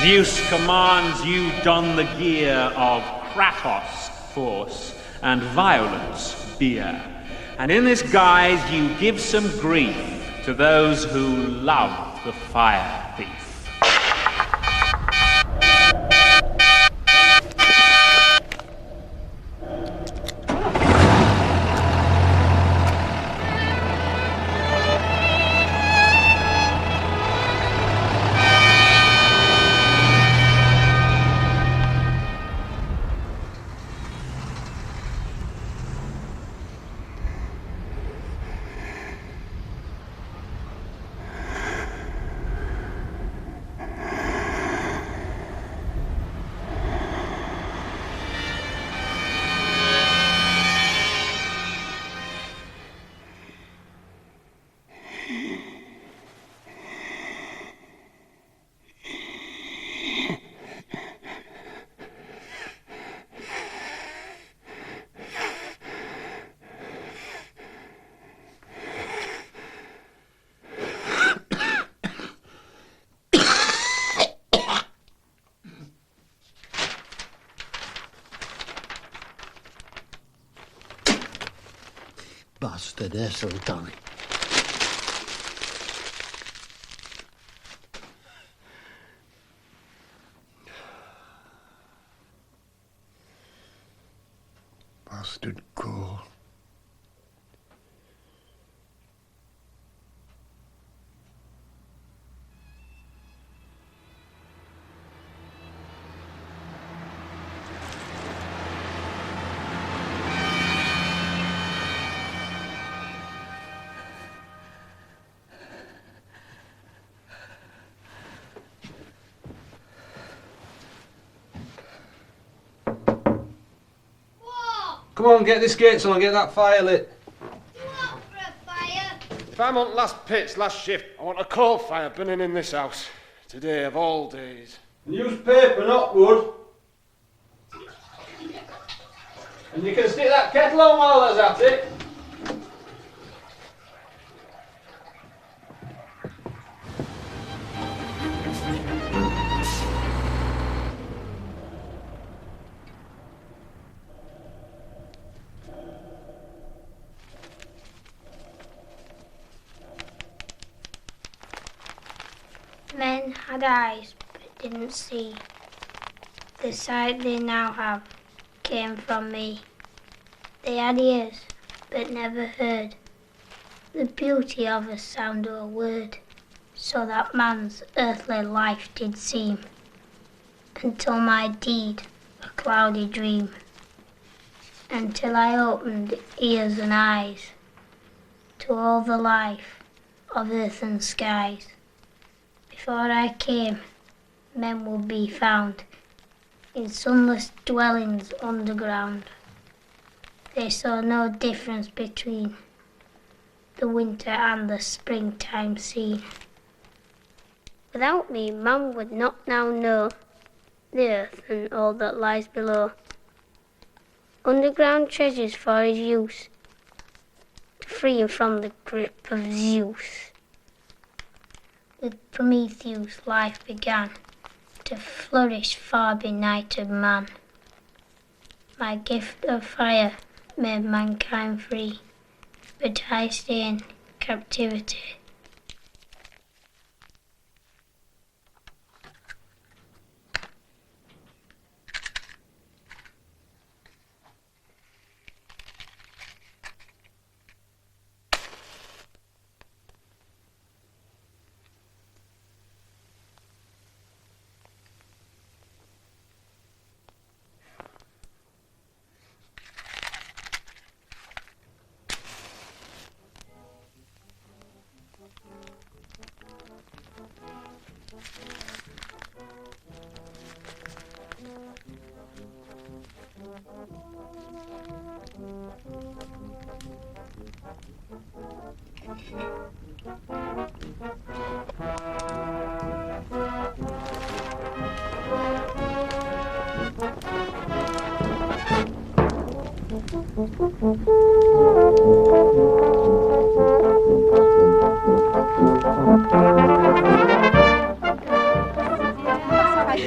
Zeus commands you don the gear of Kratos, force, and violence, beer. And in this guise you give some grief to those who love the fire thief. Bastard, Heseltine. Bastard Cole. Come on, get this gate on, get that fire lit. What for a fire? If I'm on last pitch, last shift, I want a coal fire burning in this house. Today of all days. Newspaper, not wood. And you can stick that kettle on while there's at it. Men had eyes but didn't see. The sight they now have came from me. They had ears but never heard the beauty of a sound or a word, so that man's earthly life did seem, until my deed a cloudy dream, until I opened ears and eyes to all the life of earth and skies. Before I came, men would be found in sunless dwellings underground. They saw no difference between the winter and the springtime scene. Without me, man would not now know the earth and all that lies below. Underground treasures for his use, to free him from the grip of Zeus. With Prometheus life began to flourish far benighted man. My gift of fire made mankind free, but I stay in captivity. It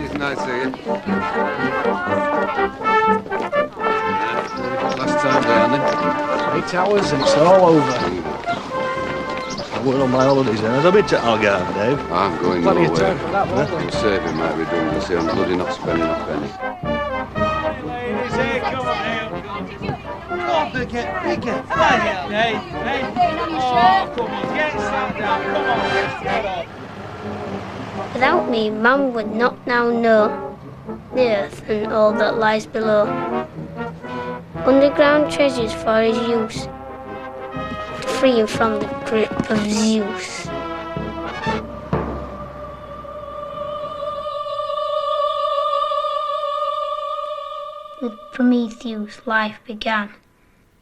is nice of you. Last time down then? 8 hours and it's all over. I'm going on my holidays then. Has I been to Algarve, Dave? I'm going Plenty of nowhere. time for that, won't I'm saving my redundancy. I'm bloody not spending a penny. Ladies, here, come on, here. Come on, Picket. Hey. Oh, come on, get sat down. Come on, let's get on. Without me, man would not now know the earth and all that lies below. Underground treasures for his use, to free him from the grip of Zeus. With Prometheus, life began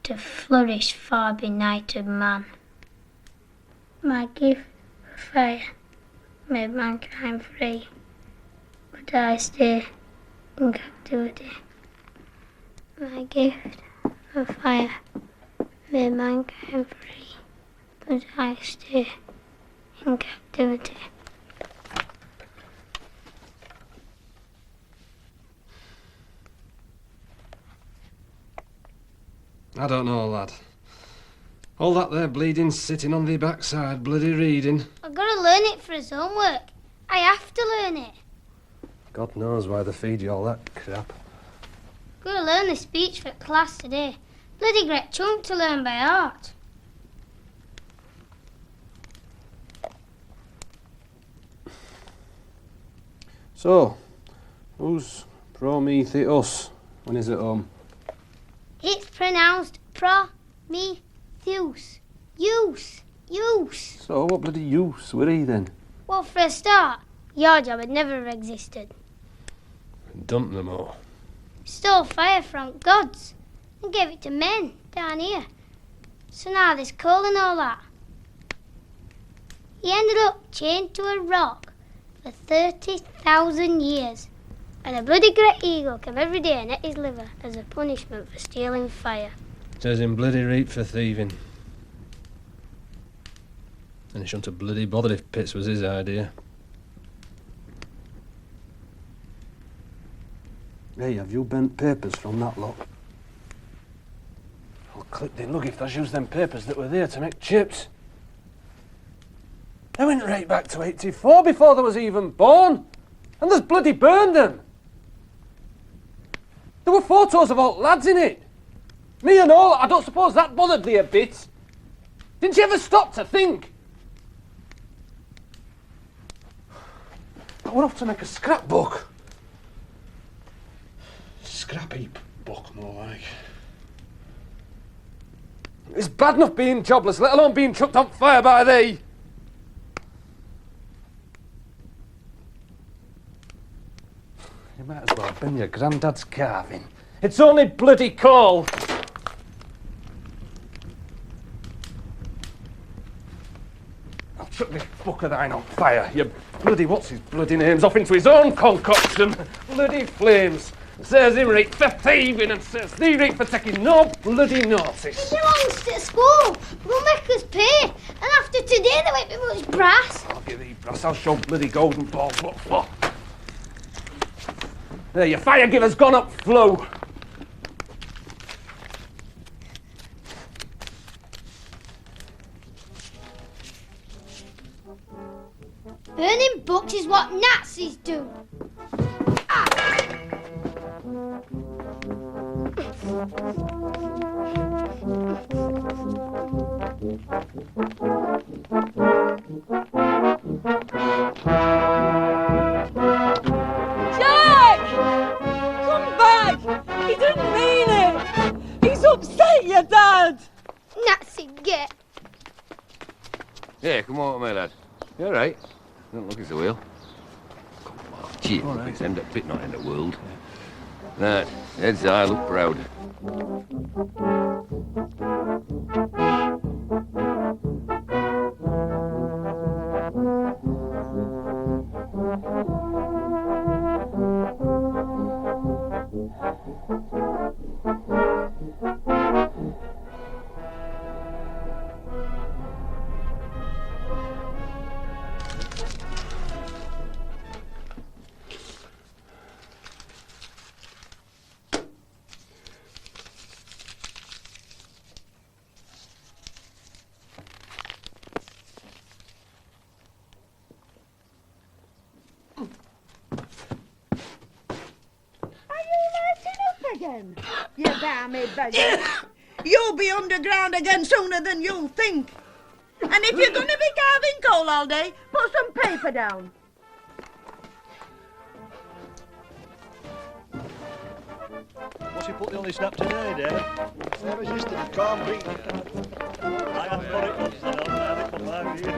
to flourish far benighted man. My gift of fire made mankind free, but I stay in captivity. My gift of fire made mankind free, but I stay in captivity. I don't know, lad. All that there bleeding sitting on the backside, bloody reading. I've got to learn it for his homework. I have to learn it. God knows why they feed you all that crap. Got to learn the speech for class today. Bloody great chunk to learn by heart. So, who's Prometheus when he's at home? It's pronounced Prometheus. Use. So, what bloody use were he then? Well, for a start, your job had never existed. Dump them all. Stole fire from gods and gave it to men down here. So now there's coal and all that. He ended up chained to a rock for 30,000 years. And a bloody great eagle came every day and ate his liver as a punishment for stealing fire. Says him bloody reap for thieving. And he shouldn't have bloody bothered if Pitts was his idea. Hey, have you bent papers from that lot? I'll clip the lug if there's used them papers that were there to make chips. They went right back to 84 before they was even born. And there's bloody burned them. There were photos of all lads in it. Me and all, I don't suppose that bothered thee a bit. Didn't you ever stop to think? I went off to make a scrapbook. Scrap heap book, more like. It's bad enough being jobless, let alone being chucked on fire by thee. You might as well have been your granddad's carving. It's only bloody coal. I'll chuck this book of thine on fire. You bloody what's his bloody name's off into his own concoction. Bloody flames. Says him right for thieving and says thee right for taking no bloody notice. It belongs to school. We'll make us pay. And after today there won't be much brass. I'll give thee brass. I'll show bloody golden balls what for. There, your fire giver's gone up flow. Burning books is what Nazis do. Jack! Come back! He didn't mean it! He's upset your dad! Nazi get. Yeah, come on, my lad. You all right? Don't look as a wheel. Come on, cheer up. It's end up fit, not end of world. Right, heads high, look proud. again. You balmy beggar. You'll be underground again sooner than you think. And if you're going to be carving coal all day, put some paper down. What's he put the only snap today, Dave? Same as yesterday, can't beat. I haven't got it up, so I don't know how they come out here.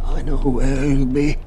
I know where he'll be.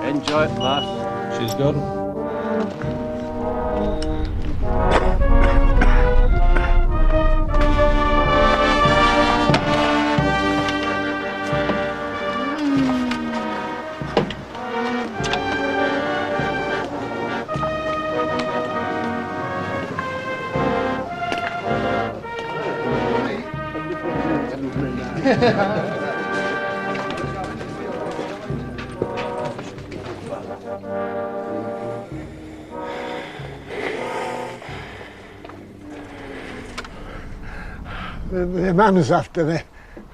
Enjoy it, lass. She's good. The man's after me.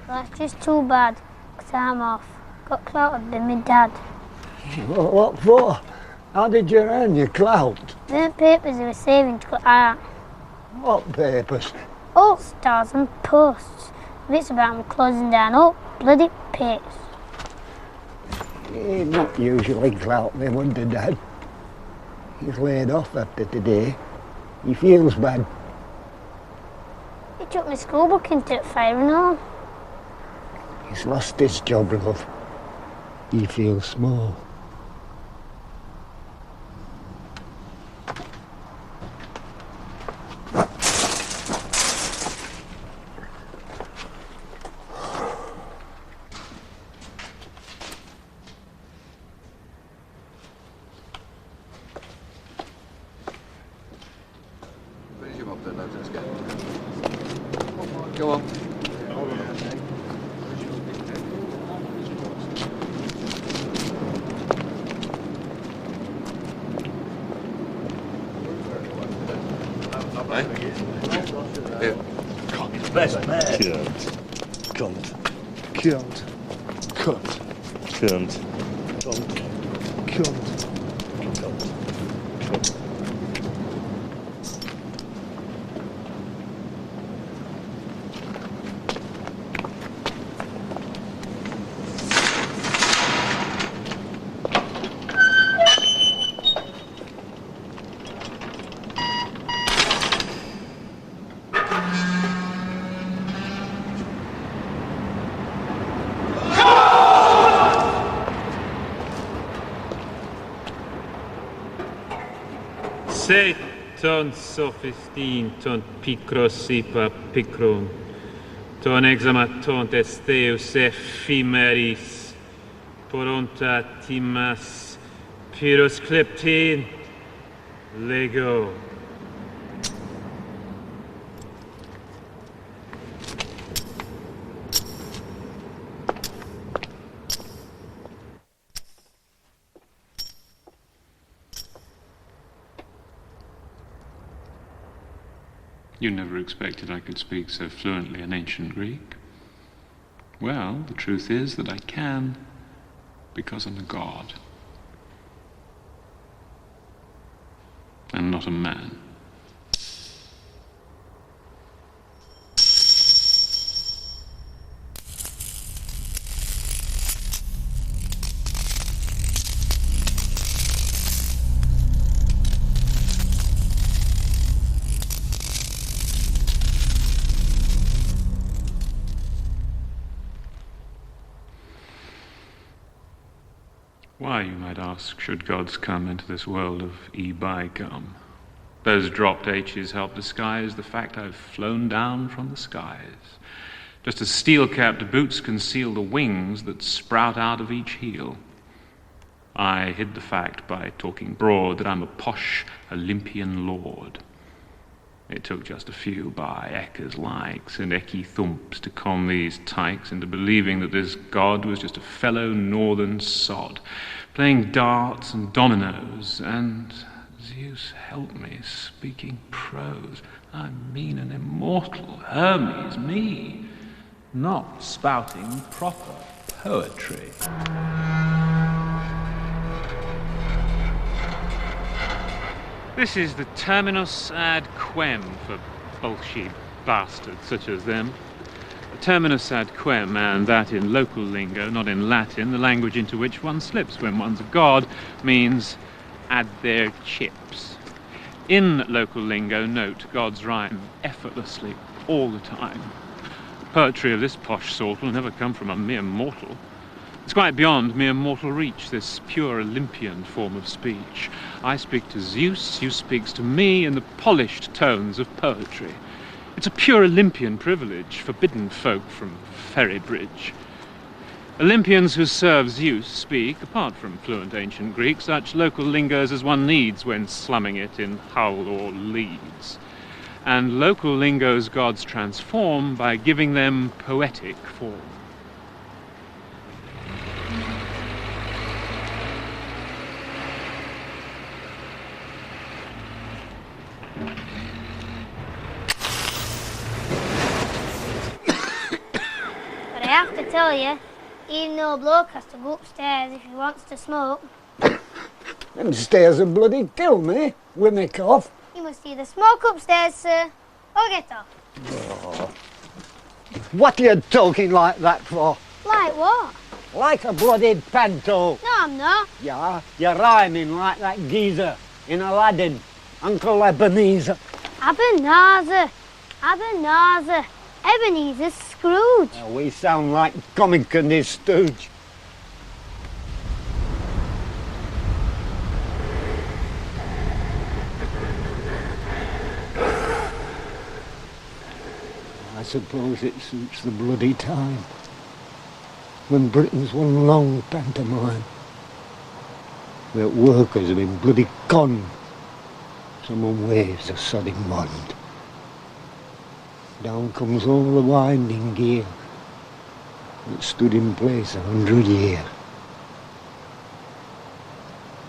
That's just too bad, 'cause I'm off. Got clouted by my dad. What for? How did you earn your clout? The papers they were saving to cut out. What papers? All stars and posts. Bits about me closing down all bloody pace. He's not usually clout, me wonder, Dad. He's laid off after today. He feels bad. He took my school book into the fire and all. He's lost his job, love. He feels small. Finish him up then, lads. Let's get. Go on. Here. Best man. Cunt. Cunt. Cunt. Cunt. Cunt. Cunt. Se ton sophistin ton picrosipa picron, ton examaton esteus ephemeris, poronta timas pyrrhus kleptin, lego. You never expected I could speak so fluently an ancient Greek? Well, the truth is that I can, because I'm a god. And not a man. Why, you might ask, should gods come into this world of e-by-gum? Those dropped H's help disguise the fact I've flown down from the skies, just as steel-capped boots conceal the wings that sprout out of each heel. I hid the fact by talking broad that I'm a posh Olympian lord. It took just a few by-eckers likes and ecky thumps to con these tykes into believing that this god was just a fellow northern sod, playing darts and dominoes, and Zeus help me speaking prose. I mean an immortal Hermes, me, not spouting proper poetry. This is the terminus ad quem for bullshit bastards such as them. Terminus ad quem, and that in local lingo, not in Latin, the language into which one slips when one's a god, means add their chips. In local lingo, note, gods rhyme effortlessly all the time. Poetry of this posh sort will never come from a mere mortal. It's quite beyond mere mortal reach, this pure Olympian form of speech. I speak to Zeus, Zeus speaks to me in the polished tones of poetry. It's a pure Olympian privilege, forbidden folk from Ferrybridge. Olympians who serve Zeus speak, apart from fluent ancient Greek, such local lingos as one needs when slumming it in Hull or Leeds. And local lingos gods transform by giving them poetic form. But I have to tell you, even though a bloke has to go upstairs if he wants to smoke. Them stairs will bloody kill me with me cough. You must either smoke upstairs, sir, or get off. Oh. What are you talking like that for? Like what? Like a bloody panto. No, I'm not. Yeah, you're rhyming like that geezer in Aladdin, Uncle Ebenezer. Ebenezer. Ebenezer. Ebenezer Scrooge. Now, we sound like comic and his stooge. I suppose it suits the bloody time when Britain's one long pantomime where workers have been bloody conned. Someone waves a sodding wand. Down comes all the winding gear that stood in place 100 years.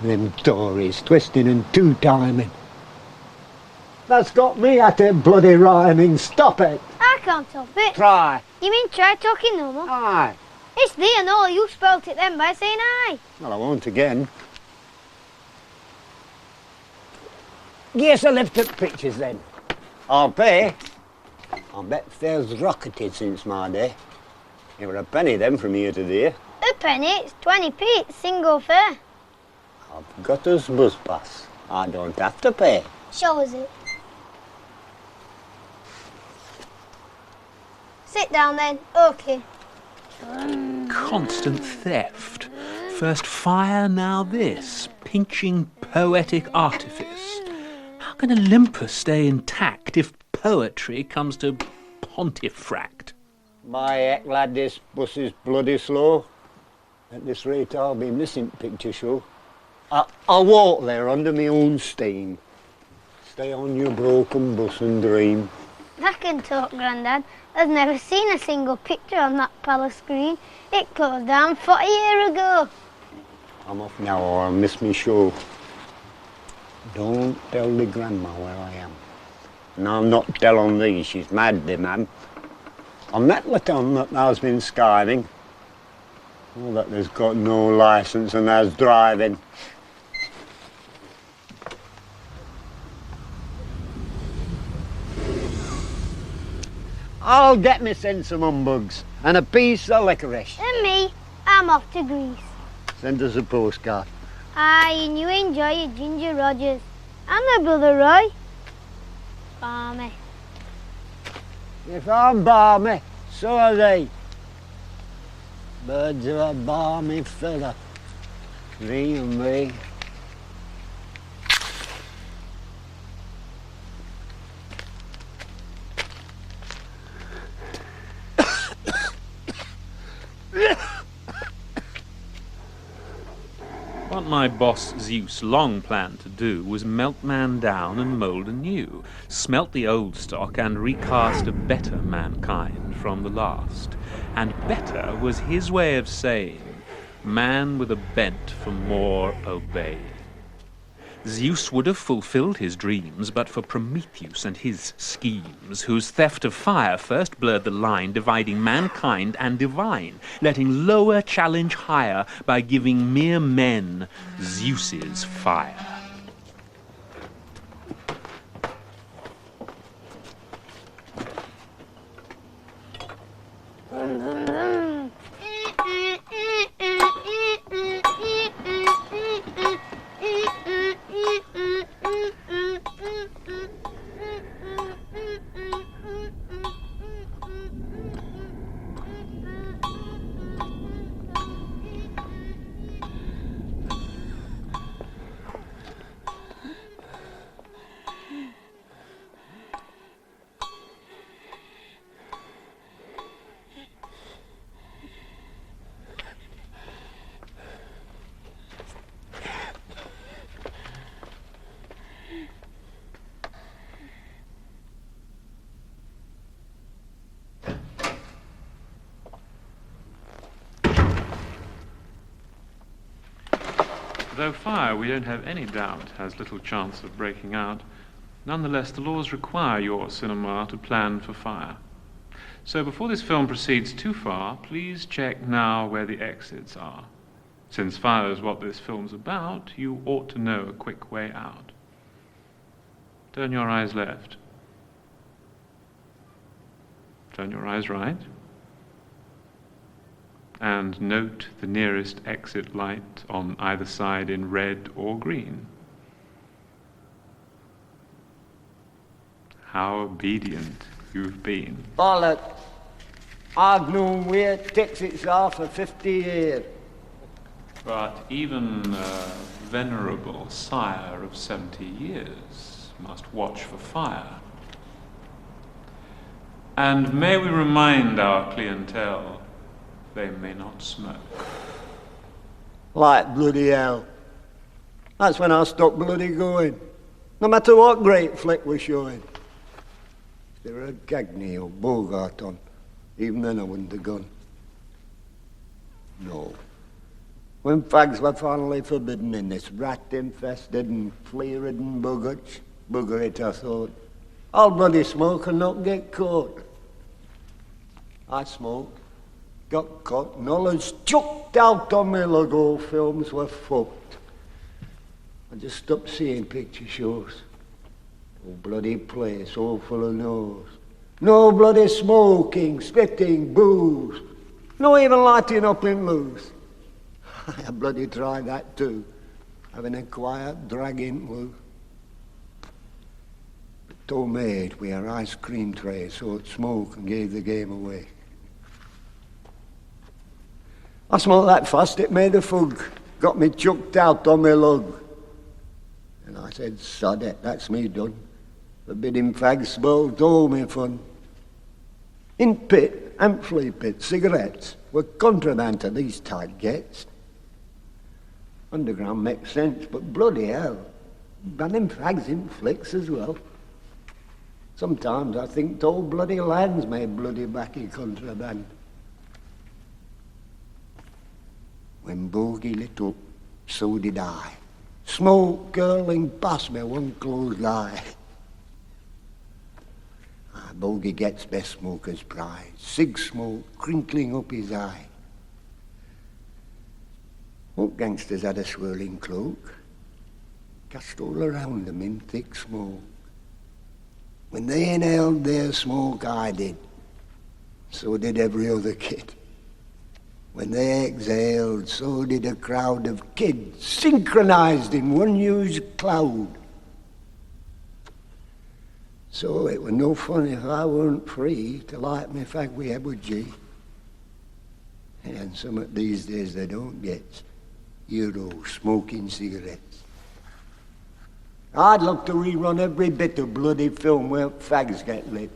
Them Tories twisting and two-timing. That's got me at it bloody rhyming. Stop it. I can't stop it. Try. You mean try talking normal? Aye. It's thee and all. You spelt it then by saying aye. Well, I won't again. Give us a lift at pictures then. I'll pay. I bet fare's rocketed since my day. It were a penny then from here to there. A penny? It's 20p. It's single fare. I've got us bus pass. I don't have to pay. Show us it. Sit down then. OK. Constant theft. First fire, now this. Pinching poetic artifice. How can Olympus stay intact if poetry comes to pontifract? My heck, lad, this bus is bloody slow. At this rate, I'll be missing picture show. I'll walk there under my own steam. Stay on your broken bus and dream. I can talk, Grandad. I've never seen a single picture on that palace screen. It closed down 40 years ago. I'm off now or I'll miss me show. Don't tell the grandma where I am. And I'll not tell on thee, she's mad, the man. On that Laton that thou's been skiving, all that there's got no licence and thou's driving. I'll get me sense of humbugs and a piece of licorice. And me, I'm off to Greece. Send us a postcard. Aye, and you enjoy your Ginger Rogers. And my brother Roy. Barmy. If I'm balmy, so are they. Birds of a balmy feather, thee and me. What my boss Zeus long planned to do was melt man down and mould anew, smelt the old stock and recast a better mankind from the last. And better was his way of saying, man with a bent for more obey. Zeus would have fulfilled his dreams but for Prometheus and his schemes, whose theft of fire first blurred the line dividing mankind and divine, letting lower challenge higher by giving mere men Zeus's fire. Though fire, we don't have any doubt, has little chance of breaking out, nonetheless the laws require your cinema to plan for fire. So before this film proceeds too far, please check now where the exits are. Since fire is what this film's about, you ought to know a quick way out. Turn your eyes left. Turn your eyes right. And note the nearest exit light on either side in red or green. How obedient you've been. Pilot, I've known where it takes itself for 50 years. But even a venerable sire of 70 years must watch for fire. And may we remind our clientele, they may not smoke. Like bloody hell. That's when I stopped bloody going. No matter what great flick we're showing. If there were a Gagney or Bogart on, even then I wouldn't have gone. No. When fags were finally forbidden in this rat-infested and flea-ridden bugger it, I thought, I'll bloody smoke and not get caught. I smoked, got caught, and all was chucked out on me like all films were fucked. I just stopped seeing picture shows. Oh, bloody place, all full of nose. No bloody smoking, spitting, booze. No even lighting up in loose. I bloody tried that too, having a quiet dragging loo. But told maid we had ice cream tray, so it smoke and gave the game away. I smoked that fast it made a fug, got me chucked out on my lug. And I said, sod it, that's me done. Forbidding fags spoiled all me fun. In pit and flea pit, cigarettes were contraband to these tight gets. Underground makes sense, but bloody hell, banning fags in flicks as well. Sometimes I think the whole bloody land's made bloody baccy contraband. When bogey lit up, so did I. Smoke curling past me one closed eye. Bogey gets best smoker's prize. Cig smoke crinkling up his eye. What gangsters had a swirling cloak, cast all around them in thick smoke. When they inhaled their smoke, I did. So did every other kid. When they exhaled, so did a crowd of kids, synchronized in one huge cloud. So it was no fun if I weren't free to light me fag with Edward G. And some of these days they don't get Euro smoking cigarettes. I'd love to rerun every bit of bloody film where fags get lit.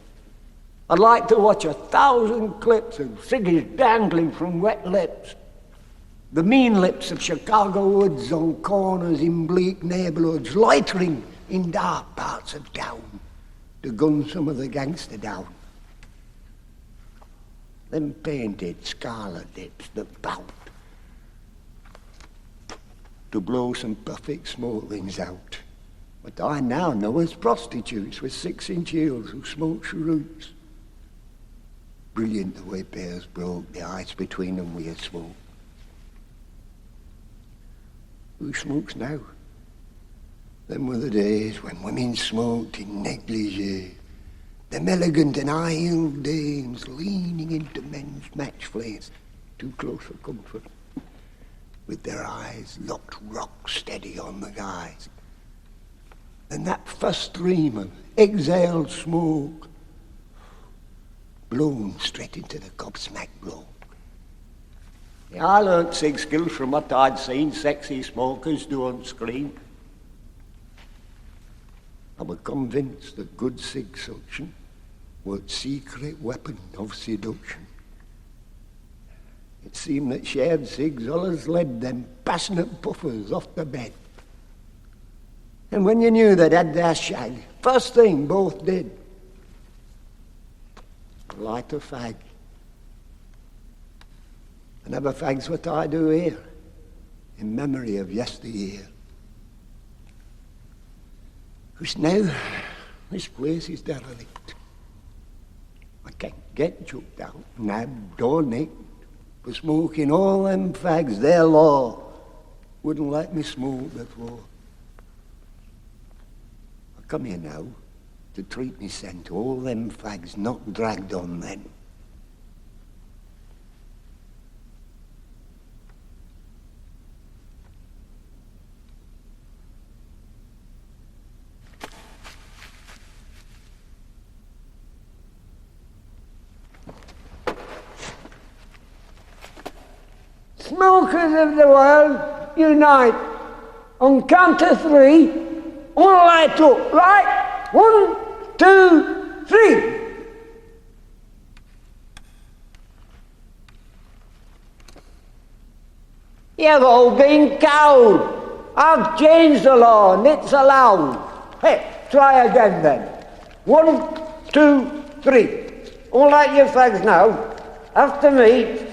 I'd like to watch 1,000 clips of ciggies dangling from wet lips. The mean lips of Chicago woods on corners in bleak neighborhoods, loitering in dark parts of town to gun some of the gangster down. Them painted scarlet lips that bound to blow some perfect smoke rings out. What I now know as prostitutes with 6-inch heels who smoke cheroots. Brilliant the way pairs broke the ice between them with a smoke. Who smokes now? Them were the days when women smoked in negligee. Them elegant and high-heeled dames leaning into men's match flames, too close for comfort, with their eyes locked rock steady on the guys. And that first stream of exhaled smoke, blown straight into the gobsmack blow. Yeah, I learnt cig skills from what I'd seen sexy smokers do on screen. I was convinced that good cig suction was the secret weapon of seduction. It seemed that shared cigs always led them passionate puffers off the bed. And when you knew they'd had their shag, first thing both did, light a fag. And have a fag's what I do here, in memory of yesteryear. Because now, this place is derelict. I can't get choked out, nabbed or nicked, for smoking all them fags their law wouldn't let me smoke before. I come here now to treat me scent to all them fags not dragged on then. Smokers of the world, unite. On count of three, all light up, right? 1, 2, 3. You've all been cowed. I've changed the law and it's allowed. Hey, try again then. 1, 2, 3. All light your fags now. After me.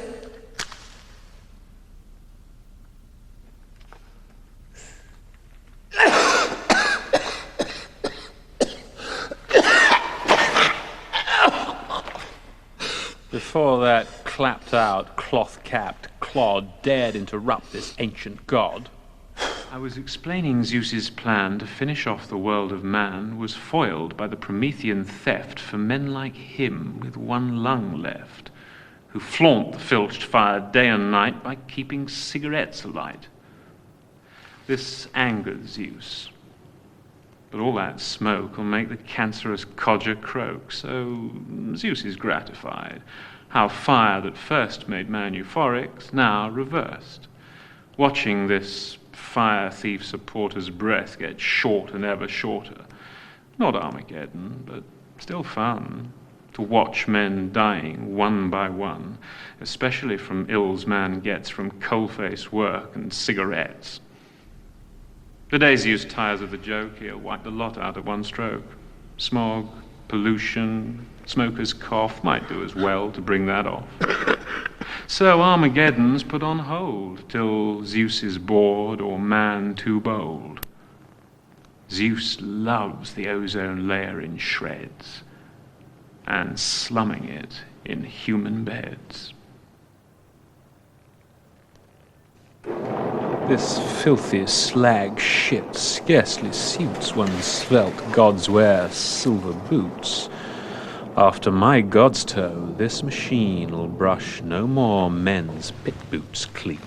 Before that clapped-out, cloth-capped clod dared interrupt this ancient god, I was explaining Zeus's plan to finish off the world of man was foiled by the Promethean theft for men like him with one lung left, who flaunt the filched fire day and night by keeping cigarettes alight. This angers Zeus. But all that smoke will make the cancerous codger croak, so Zeus is gratified. How fire that first made man euphoric's now reversed. Watching this fire thief supporter's breath get short and ever shorter. Not Armageddon, but still fun. To watch men dying one by one, especially from ills man gets from coalface work and cigarettes. The day Zeus tires of the joke, he'll wipe the lot out at one stroke. Smog, pollution, smoker's cough might do as well to bring that off. So Armageddon's put on hold till Zeus is bored or man too bold. Zeus loves the ozone layer in shreds and slumming it in human beds. This filthy slag shit scarcely suits one's svelte gods wear silver boots. After my god's toe, this machine'll brush no more men's pit boots clean.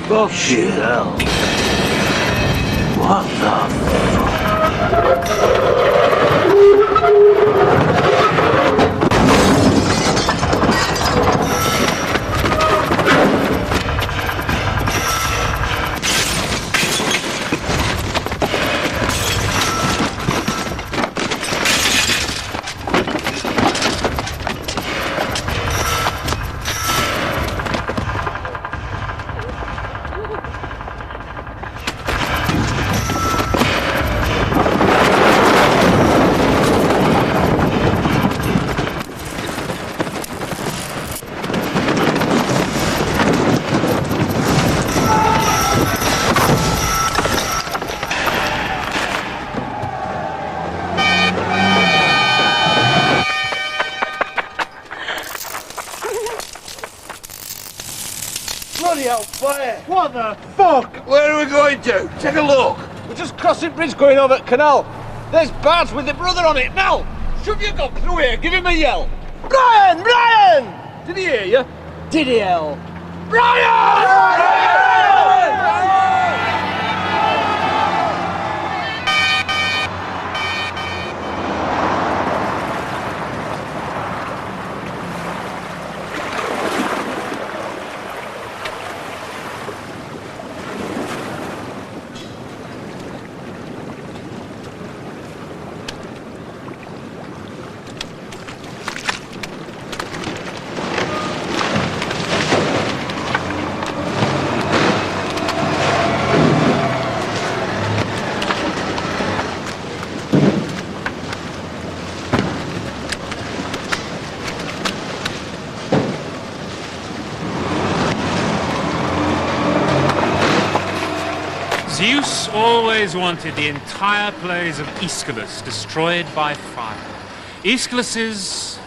Fucking hell. What the fuck? Fire. What the fuck? Where are we going to? Take a look. We're just crossing bridge going over the canal. There's Bart with the brother on it. Now, shove your gun through here. Give him a yell. Brian! Brian! Did he hear you? Did he yell? Brian! Brian! always wanted the entire plays of Aeschylus destroyed by fire. Aeschylus's...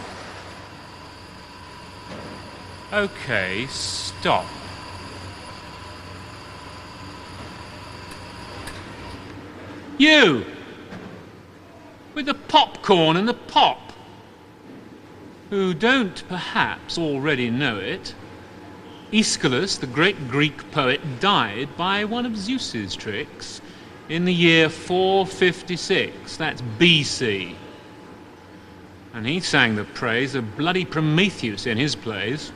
Okay, stop. You! With the popcorn and the pop. Who don't perhaps already know it, Aeschylus, the great Greek poet, died by one of Zeus's tricks in the year 456, that's BC. And he sang the praise of bloody Prometheus in his plays,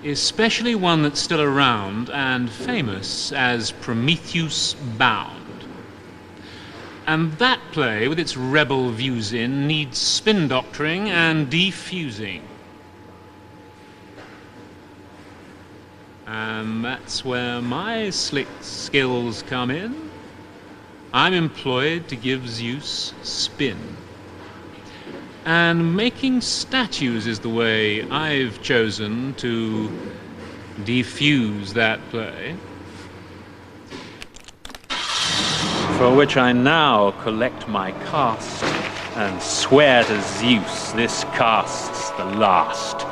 especially one that's still around and famous as Prometheus Bound. And that play, with its rebel views in, needs spin doctoring and defusing. And that's where my slick skills come in. I'm employed to give Zeus spin. And making statues is the way I've chosen to defuse that play. For which I now collect my cast and swear to Zeus this cast's the last.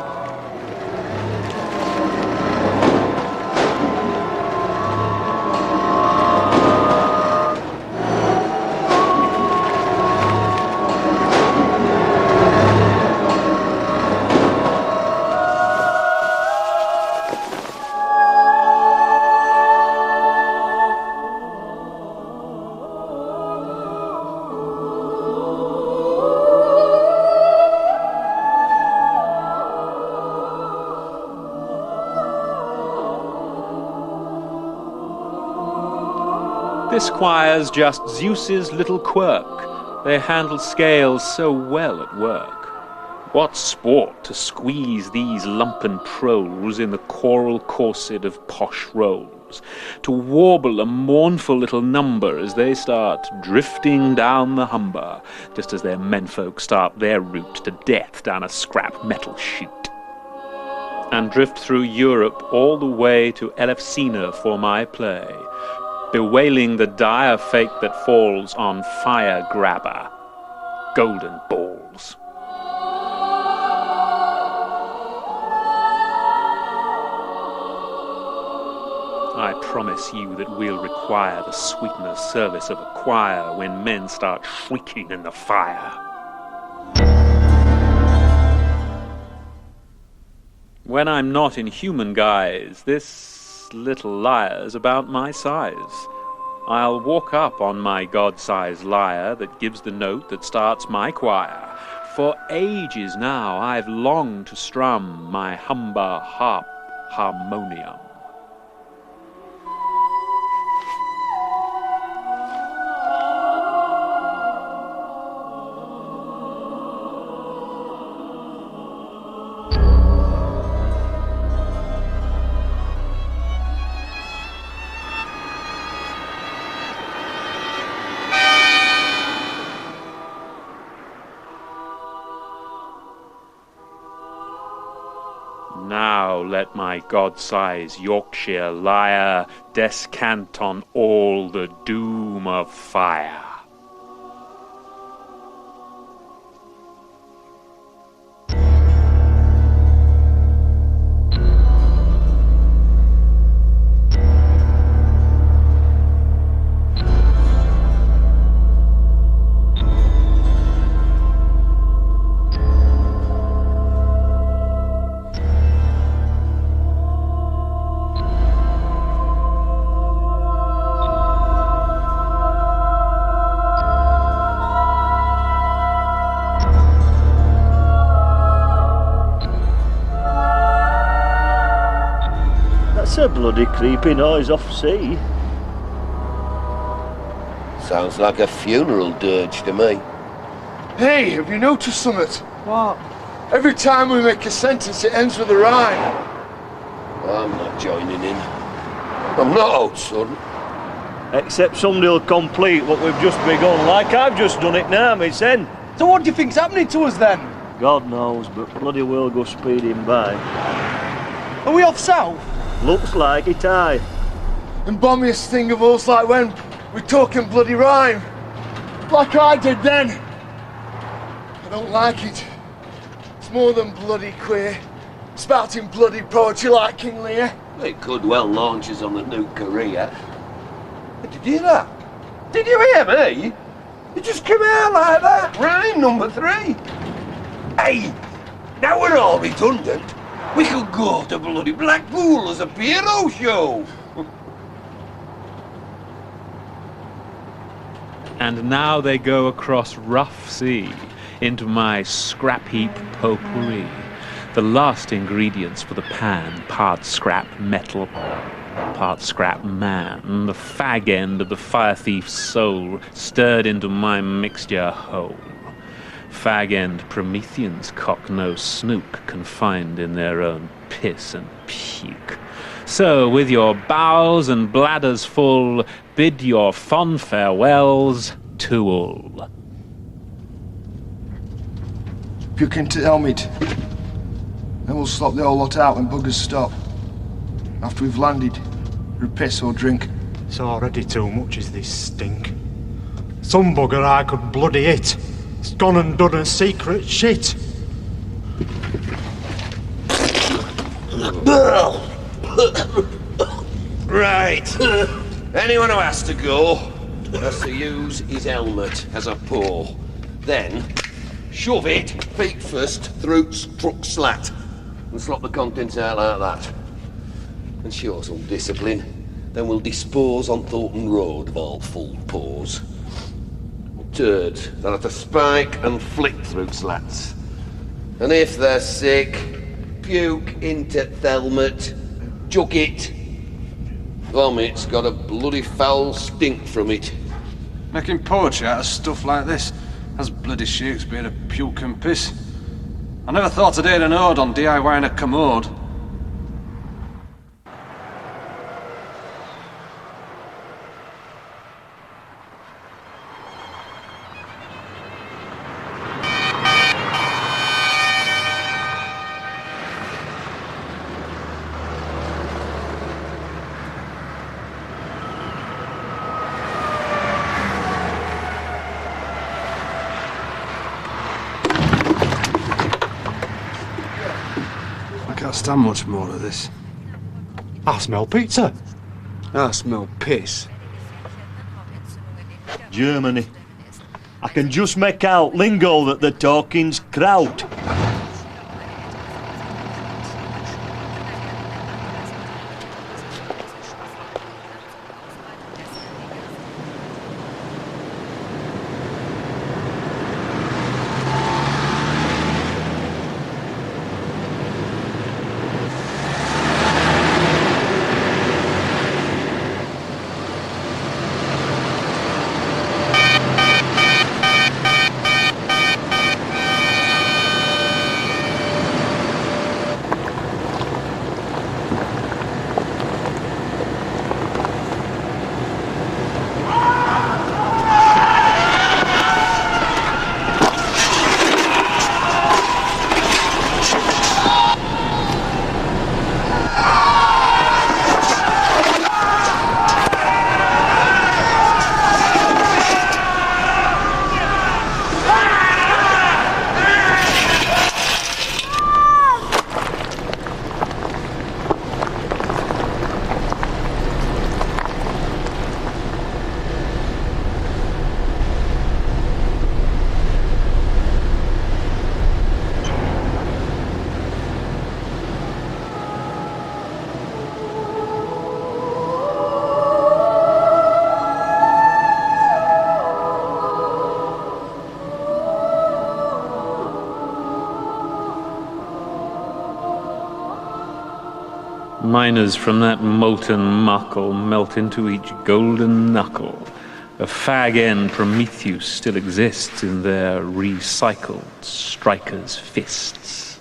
This choir's just Zeus's little quirk. They handle scales so well at work. What sport to squeeze these lumpen trolls in the choral corset of posh rolls, to warble a mournful little number as they start drifting down the Humber, just as their menfolk start their route to death down a scrap metal chute. And drift through Europe all the way to Elefsina for my play, bewailing the dire fate that falls on fire grabber, golden balls. I promise you that we'll require the sweetener's service of a choir when men start shrieking in the fire. When I'm not in human guise, this little lyre's about my size. I'll walk up on my god-sized lyre that gives the note that starts my choir. For ages now I've longed to strum my Humber harp harmonium. Now let my god-sized Yorkshire lyre descant on all the doom of fire. That's a bloody creepy noise off sea. Sounds like a funeral dirge to me. Hey, have you noticed something? What? Every time we make a sentence, it ends with a rhyme. I'm not joining in. I'm not, old son. Except somebody will complete what we've just begun, like I've just done it now, my son. So what do you think's happening to us then? God knows, but bloody well go speeding by. Are we off south? Looks like it, aye. And bombiest thing of all's like when We're talking bloody rhyme. Like I did then. I don't like it. It's more than bloody queer. Spouting bloody poetry like King Lear. It could well launch us on the new career. Did you hear that? Did you hear me? It just came out like that. Rhyme number 3. Hey, now we're all redundant. We could go to bloody Blackpool as a Pierrot show. And now they go across rough sea into my scrap heap potpourri. The last ingredients for the pan, part scrap metal, part scrap man, the fag end of the fire thief's soul stirred into my mixture whole. Fag end Prometheans cock no snook, confined in their own piss and puke. So, with your bowels and bladders full, bid your fond farewells to all. Puke into the helmet. Then we'll slop the whole lot out when buggers stop. After we've landed, or piss or drink. It's already too much, is this stink. Some bugger I could bloody hit. It's gone and done a secret shit. Right. Anyone who has to go has to use his helmet as a paw. Then shove it, feet first, through truck slat, and slop the contents out like that. And show some discipline. Then we'll dispose on Thornton Road of all full paws. Turds, they'll have to spike and flick through slats. And if they're sick, puke into the helmet, chuck it. Vomit's got a bloody foul stink from it. Making poetry out of stuff like this has bloody Shakespeare of puke and piss. I never thought I'd hear an ode on DIYing a commode. I can't stand much more of this. I smell pizza. I smell piss. Germany. I can just make out lingo that they're talking's kraut. Miners from that molten muck'll melt into each golden knuckle. A fag-end Prometheus still exists in their recycled strikers' fists.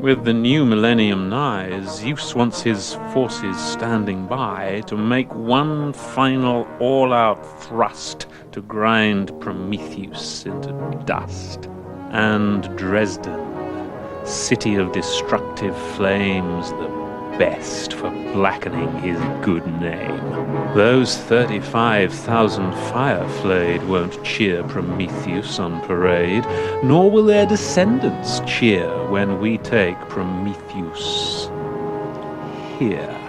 With the new millennium nigh, Zeus wants his forces standing by to make one final all-out thrust to grind Prometheus into dust. And Dresden, city of destructive flames, the best for blackening his good name. Those 35,000 fire-flayed won't cheer Prometheus on parade, nor will their descendants cheer when we take Prometheus here.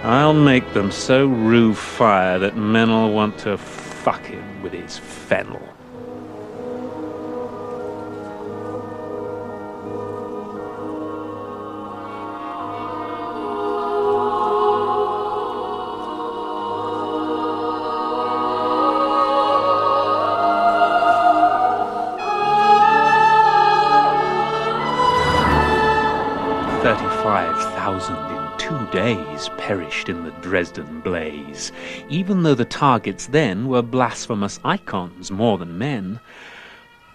I'll make them so rue fire that men'll want to fuck him with his fennel. In 2 days perished in the Dresden blaze, even though the targets then were blasphemous icons more than men.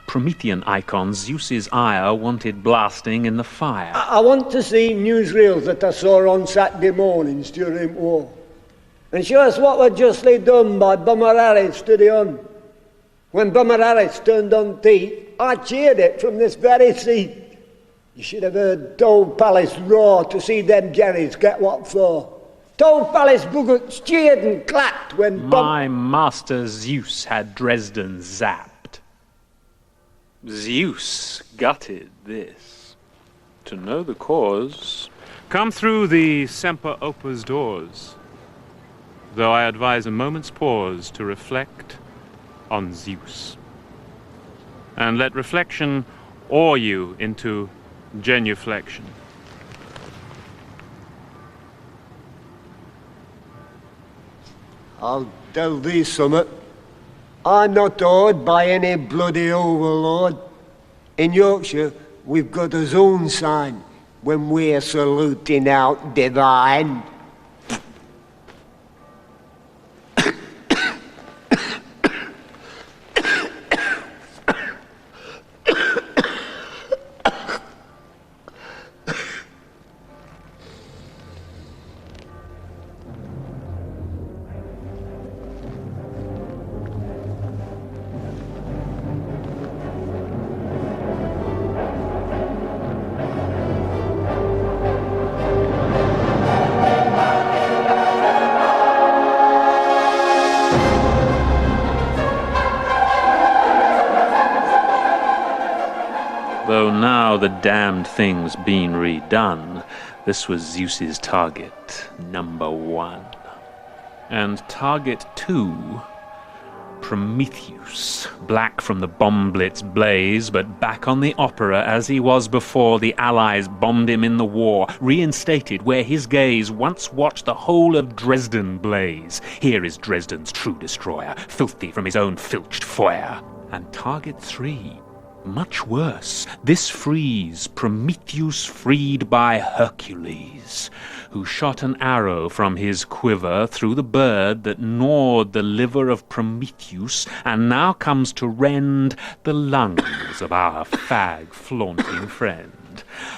Promethean icons Zeus's ire wanted blasting in the fire. I want to see newsreels that I saw on Saturday mornings during war, and show us what were justly done by Bummer Harris to the Hun. When Bummer Harris turned on teeth, I cheered it from this very seat. You should have heard Toll Palace roar to see them Jerrys get what for. Toll Palace bugguts cheered and clapped when My master Zeus had Dresden zapped. Zeus gutted this. To know the cause, come through the Semper Opus doors, though I advise a moment's pause to reflect on Zeus. And let reflection awe you into genuflection. I'll tell thee summat. I'm not awed by any bloody overlord. In Yorkshire, we've got us own sign when we're saluting out divine. Though now the damned thing's been redone, this was Zeus's target, number 1. And target 2, Prometheus, black from the bomb blitz blaze, but back on the opera as he was before the Allies bombed him in the war, reinstated where his gaze once watched the whole of Dresden blaze. Here is Dresden's true destroyer, filthy from his own filched foyer. And target 3, much worse, this frees Prometheus freed by Hercules, who shot an arrow from his quiver through the bird that gnawed the liver of Prometheus, and now comes to rend the lungs of our fag-flaunting friend.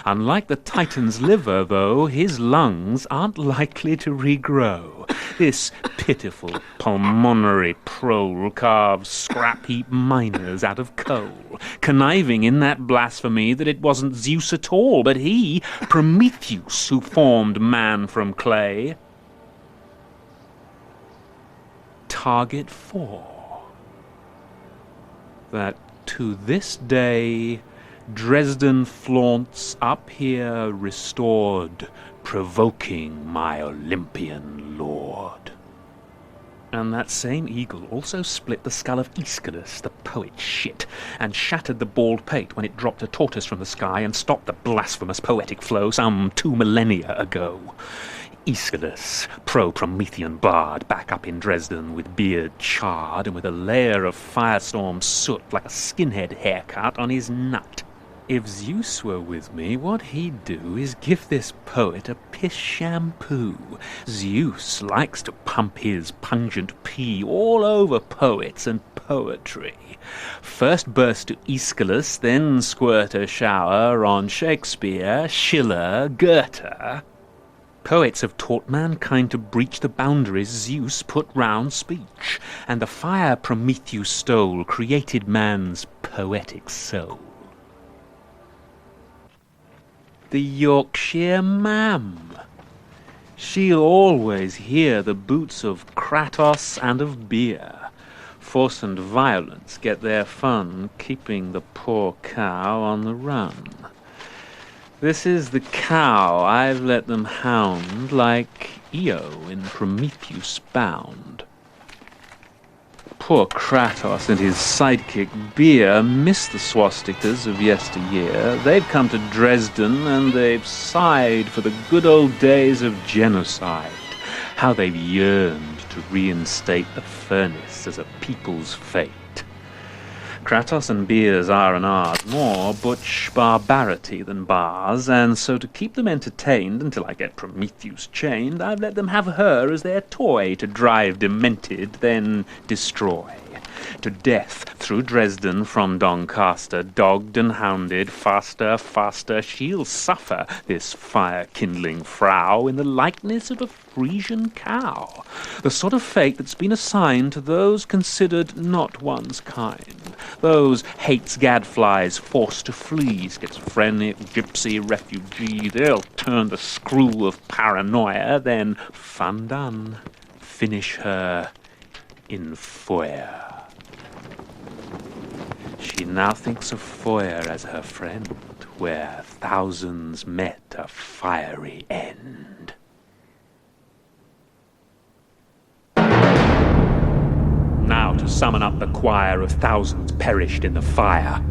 Unlike the Titan's liver, though, his lungs aren't likely to regrow. This pitiful pulmonary prole carves scrap-heap miners out of coal, conniving in that blasphemy that it wasn't Zeus at all, but he, Prometheus, who formed man from clay. Target 4. That to this day Dresden flaunts up here restored, provoking my Olympian lord. And that same eagle also split the skull of Aeschylus, the poet shit, and shattered the bald pate when it dropped a tortoise from the sky and stopped the blasphemous poetic flow some 2 millennia ago. Aeschylus, pro-Promethean bard, back up in Dresden with beard charred and with a layer of firestorm soot like a skinhead haircut on his nut. If Zeus were with me, what he'd do is give this poet a piss shampoo. Zeus likes to pump his pungent pee all over poets and poetry. First burst to Aeschylus, then squirt a shower on Shakespeare, Schiller, Goethe. Poets have taught mankind to breach the boundaries Zeus put round speech, and the fire Prometheus stole created man's poetic soul. The Yorkshire mam. She'll always hear the boots of Kratos and of beer. Force and violence get their fun keeping the poor cow on the run. This is the cow I've let them hound like Io in Prometheus Bound. Poor Kratos and his sidekick Beer miss the swastikas of yesteryear. They've come to Dresden and they've sighed for the good old days of genocide. How they've yearned to reinstate the furnace as a people's fate. Kratos and Beer's R&R's more butch barbarity than bars, and so to keep them entertained until I get Prometheus chained, I've let them have her as their toy to drive demented, then destroy. To death through Dresden from Doncaster, dogged and hounded, faster, faster, she'll suffer, this fire-kindling Frau, in the likeness of a Frisian cow, the sort of fate that's been assigned to those considered not one's kind, those hates gadflies forced to flee, schizophrenic, gypsy, refugee. They'll turn the screw of paranoia, then, fun done, finish her in fire. She now thinks of Foyer as her friend, where thousands met a fiery end. Now to summon up the choir of thousands perished in the fire.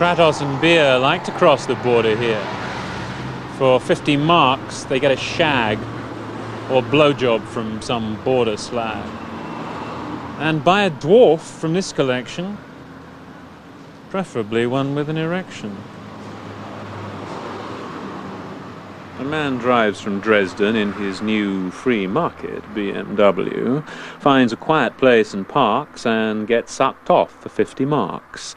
Kratos and Beer like to cross the border here. For 50 marks, they get a shag or blowjob from some border slag. And buy a dwarf from this collection, preferably one with an erection. A man drives from Dresden in his new free market BMW, finds a quiet place and parks, and gets sucked off for 50 marks.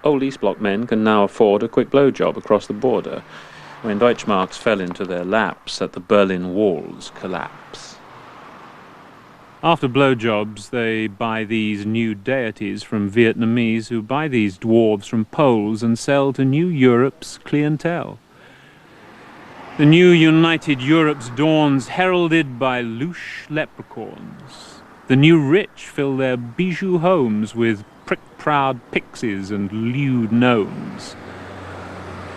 Old East Bloc men can now afford a quick blowjob across the border, when Deutschmarks fell into their laps at the Berlin Wall's collapse. After blowjobs, they buy these new deities from Vietnamese, who buy these dwarves from Poles and sell to New Europe's clientele. The new United Europe's dawns heralded by louche leprechauns. The new rich fill their bijou homes with prick-proud pixies and lewd gnomes.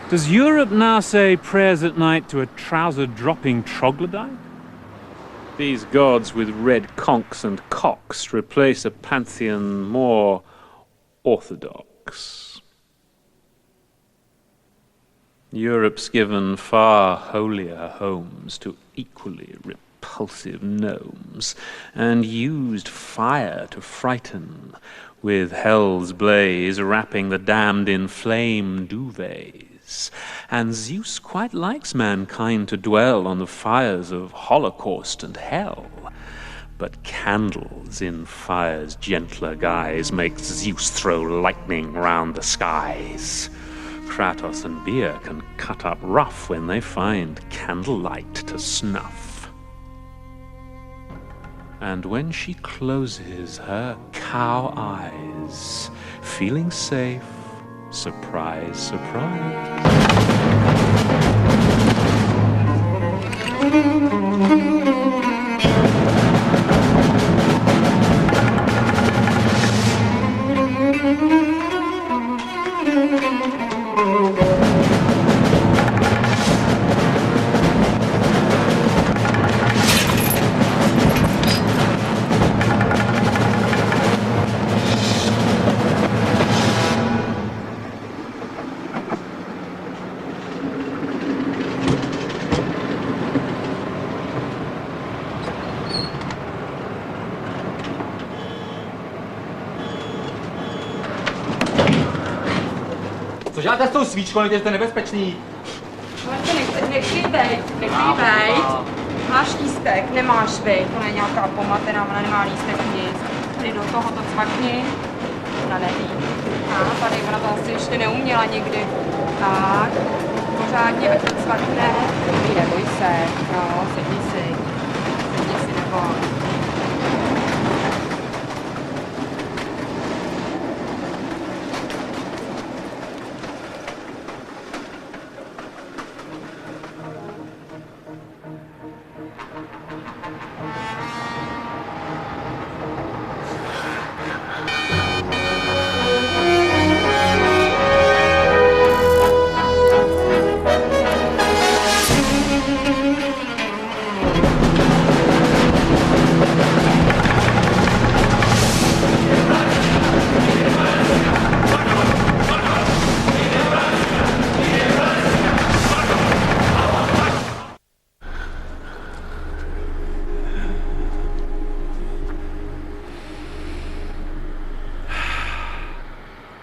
Does Europe now say prayers at night to a trouser-dropping troglodyte? These gods with red conchs and cocks replace a pantheon more orthodox. Europe's given far holier homes to equally repulsive gnomes, and used fire to frighten, with hell's blaze wrapping the damned in flame duvets. And Zeus quite likes mankind to dwell on the fires of Holocaust and hell. But candles in fire's gentler guise make Zeus throw lightning round the skies. Kratos and Beer can cut up rough when they find candlelight to snuff. And when she closes her cow eyes, feeling safe, surprise, surprise. Co děláte s tou svíčkou, že to je nebezpečný? Ale to nechybej. Máš lístek, nemáš vy, to není nějaká pomatená, ona nemá lístek nic. Ty do toho to cvakni, ona neví. A tady ona to asi ještě neuměla nikdy. Tak, pořádně, ať to cvakne. Neboj se, no, sedni si neboj.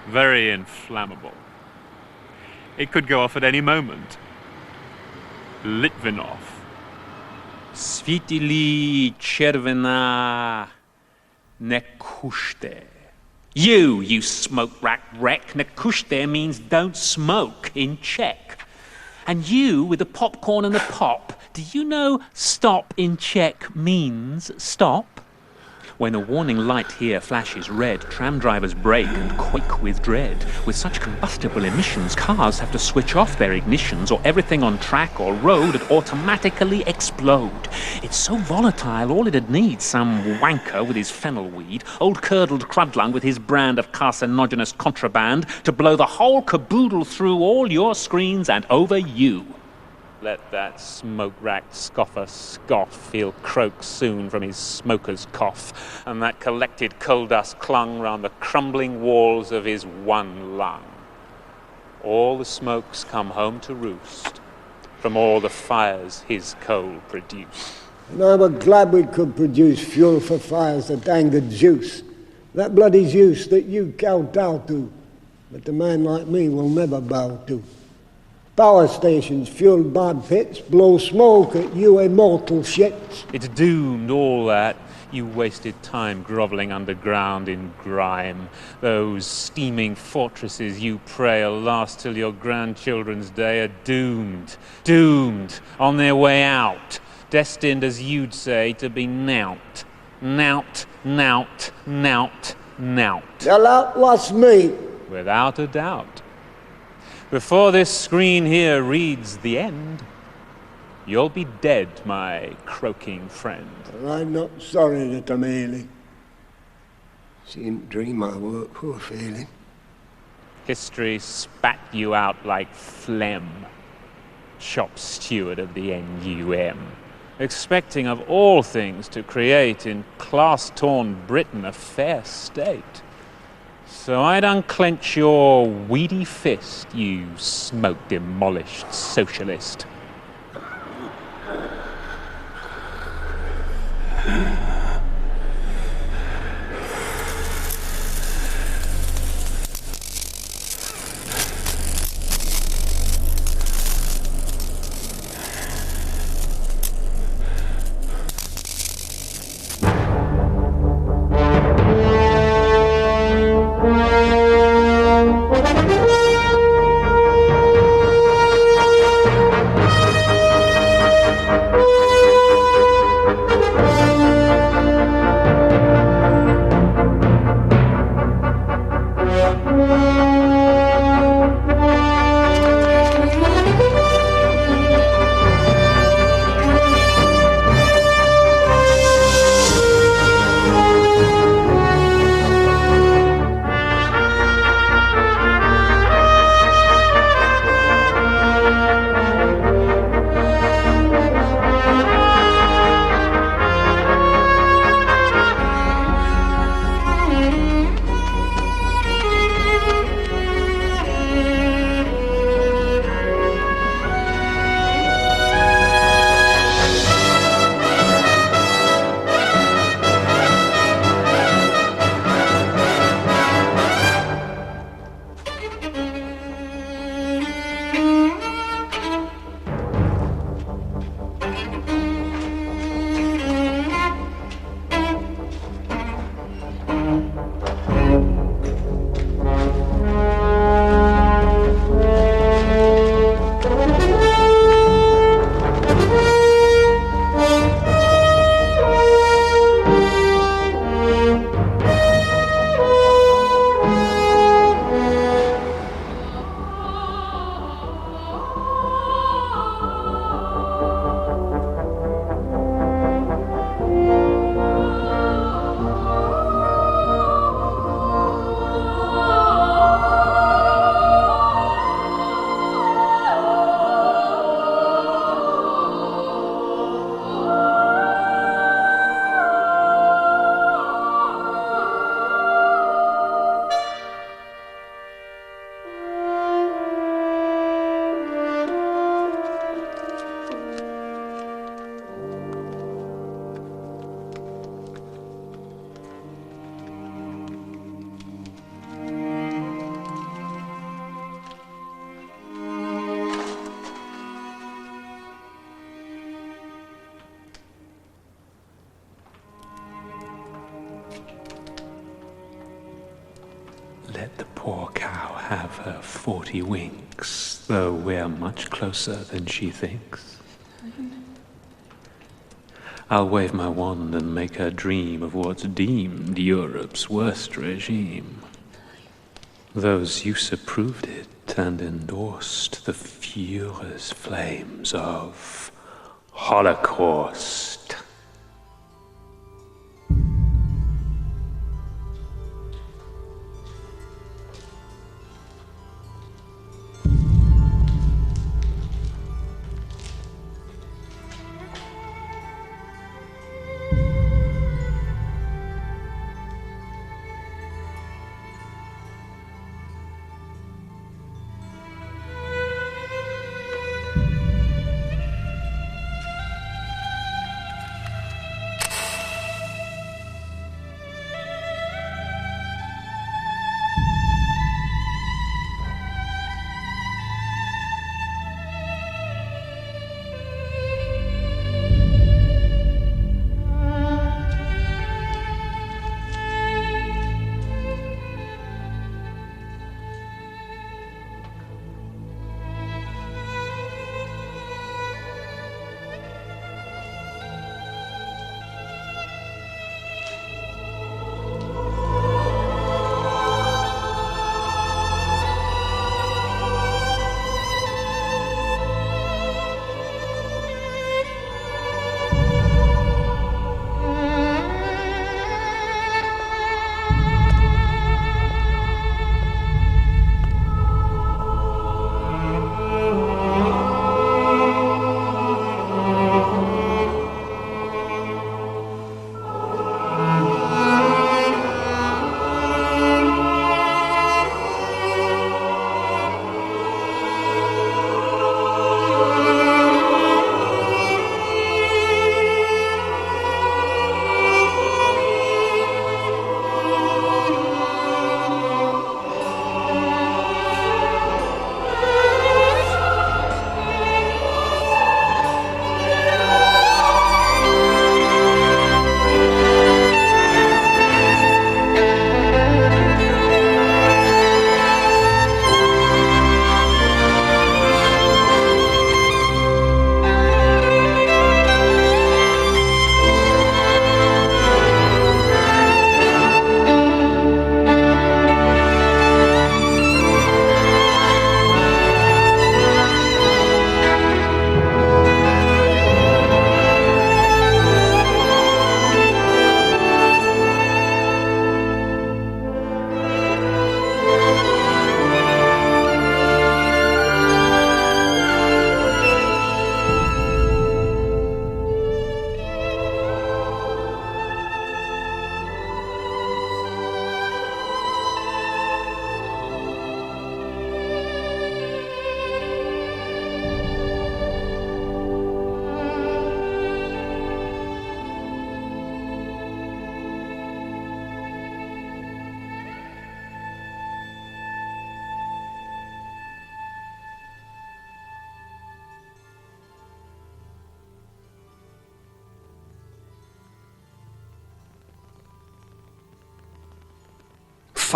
Very inflammable. It could go off at any moment. Litvinov. Svitili červená nekušte. You smoke rack wreck. Nekušte means don't smoke in Czech. And you with the popcorn and the pop, do you know stop in Czech means stop? When a warning light here flashes red, tram drivers brake and quake with dread. With such combustible emissions, cars have to switch off their ignitions, or everything on track or road would automatically explode. It's so volatile, all it'd need some wanker with his fennel weed, old curdled crudlung with his brand of carcinogenous contraband, to blow the whole caboodle through all your screens and over you. Let that smoke-racked scoffer scoff, he'll croak soon from his smoker's cough, and that collected coal dust clung round the crumbling walls of his one lung. all the smokes come home to roost from all the fires his coal produced. And I were glad we could produce fuel for fires that angered Zeus. That bloody Zeus that you kowtow to, but a man like me will never bow to. Power stations fueled by pits blow smoke at you immortal shits. It's doomed, all that. You wasted time grovelling underground in grime. Those steaming fortresses you pray'll last till your grandchildren's day are doomed. Doomed, on their way out. Destined, as you'd say, to be knout. Knout, knout, knout, knout. They'll outlast me. Without a doubt. Before this screen here reads the end, you'll be dead, my croaking friend. I'm not sorry that I'm ailing. She didn't dream my work, poor feeling. History spat you out like phlegm, shop steward of the NUM, expecting of all things to create in class-torn Britain a fair state. So I'd unclench your weedy fist, you smoke-demolished socialist. Let the poor cow have her 40 winks, though we're much closer than she thinks. I'll wave my wand and make her dream of what's deemed Europe's worst regime. Those use approved it and endorsed the Führer's flames of Holocaust.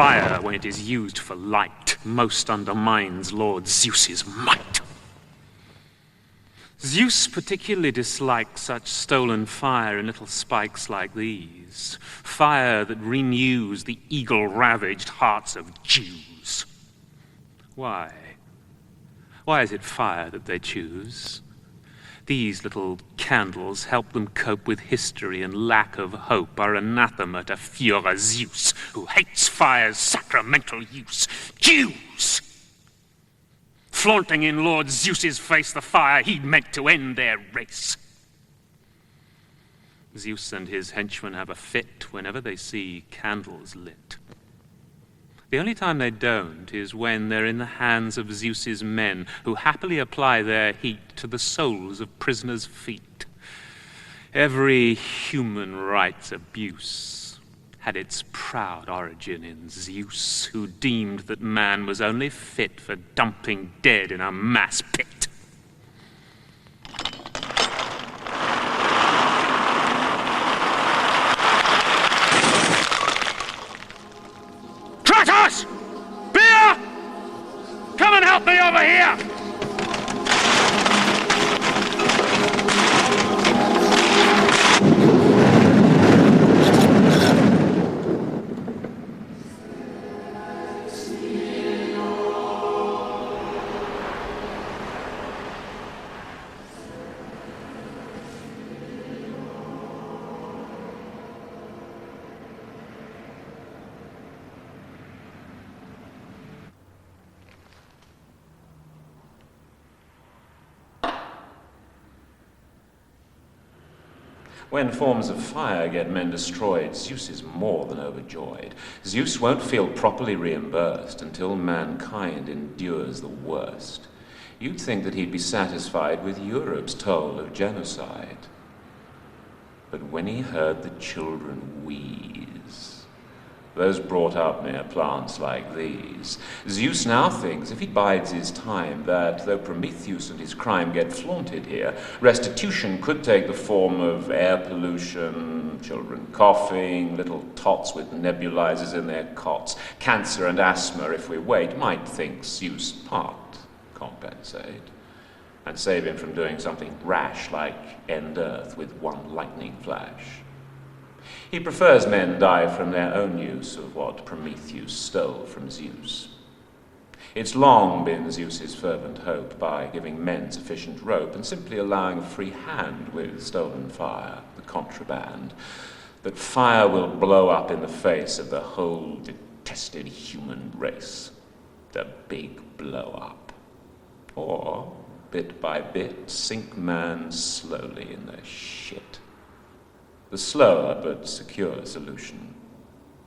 Fire, when it is used for light, most undermines Lord Zeus's might. Zeus particularly dislikes such stolen fire in little spikes like these. Fire that renews the eagle-ravaged hearts of Jews. Why? Why is it fire that they choose? These little candles help them cope with history and lack of hope, are anathema to Führer Zeus, who hates fire's sacramental use. Jews! Flaunting in Lord Zeus's face the fire he'd meant to end their race. Zeus and his henchmen have a fit whenever they see candles lit. The only time they don't is when they're in the hands of Zeus's men, who happily apply their heat to the soles of prisoners' feet. Every human rights abuse had its proud origin in Zeus, who deemed that man was only fit for dumping dead in a mass pit. Kratos! Beer! Come and help me over here! When forms of fire get men destroyed, Zeus is more than overjoyed. Zeus won't feel properly reimbursed until mankind endures the worst. You'd think that he'd be satisfied with Europe's toll of genocide. But when he heard the children wheeze, those brought up near plants like these, Zeus now thinks, if he bides his time, that though Prometheus and his crime get flaunted here, restitution could take the form of air pollution, children coughing, little tots with nebulizers in their cots, cancer and asthma, if we wait, might think Zeus part compensate, and save him from doing something rash like end Earth with one lightning flash. He prefers men die from their own use of what Prometheus stole from Zeus. It's long been Zeus's fervent hope, by giving men sufficient rope and simply allowing a free hand with stolen fire, the contraband, that fire will blow up in the face of the whole detested human race. The big blow up. Or, bit by bit, sink man slowly in the shit. The slower but secure solution,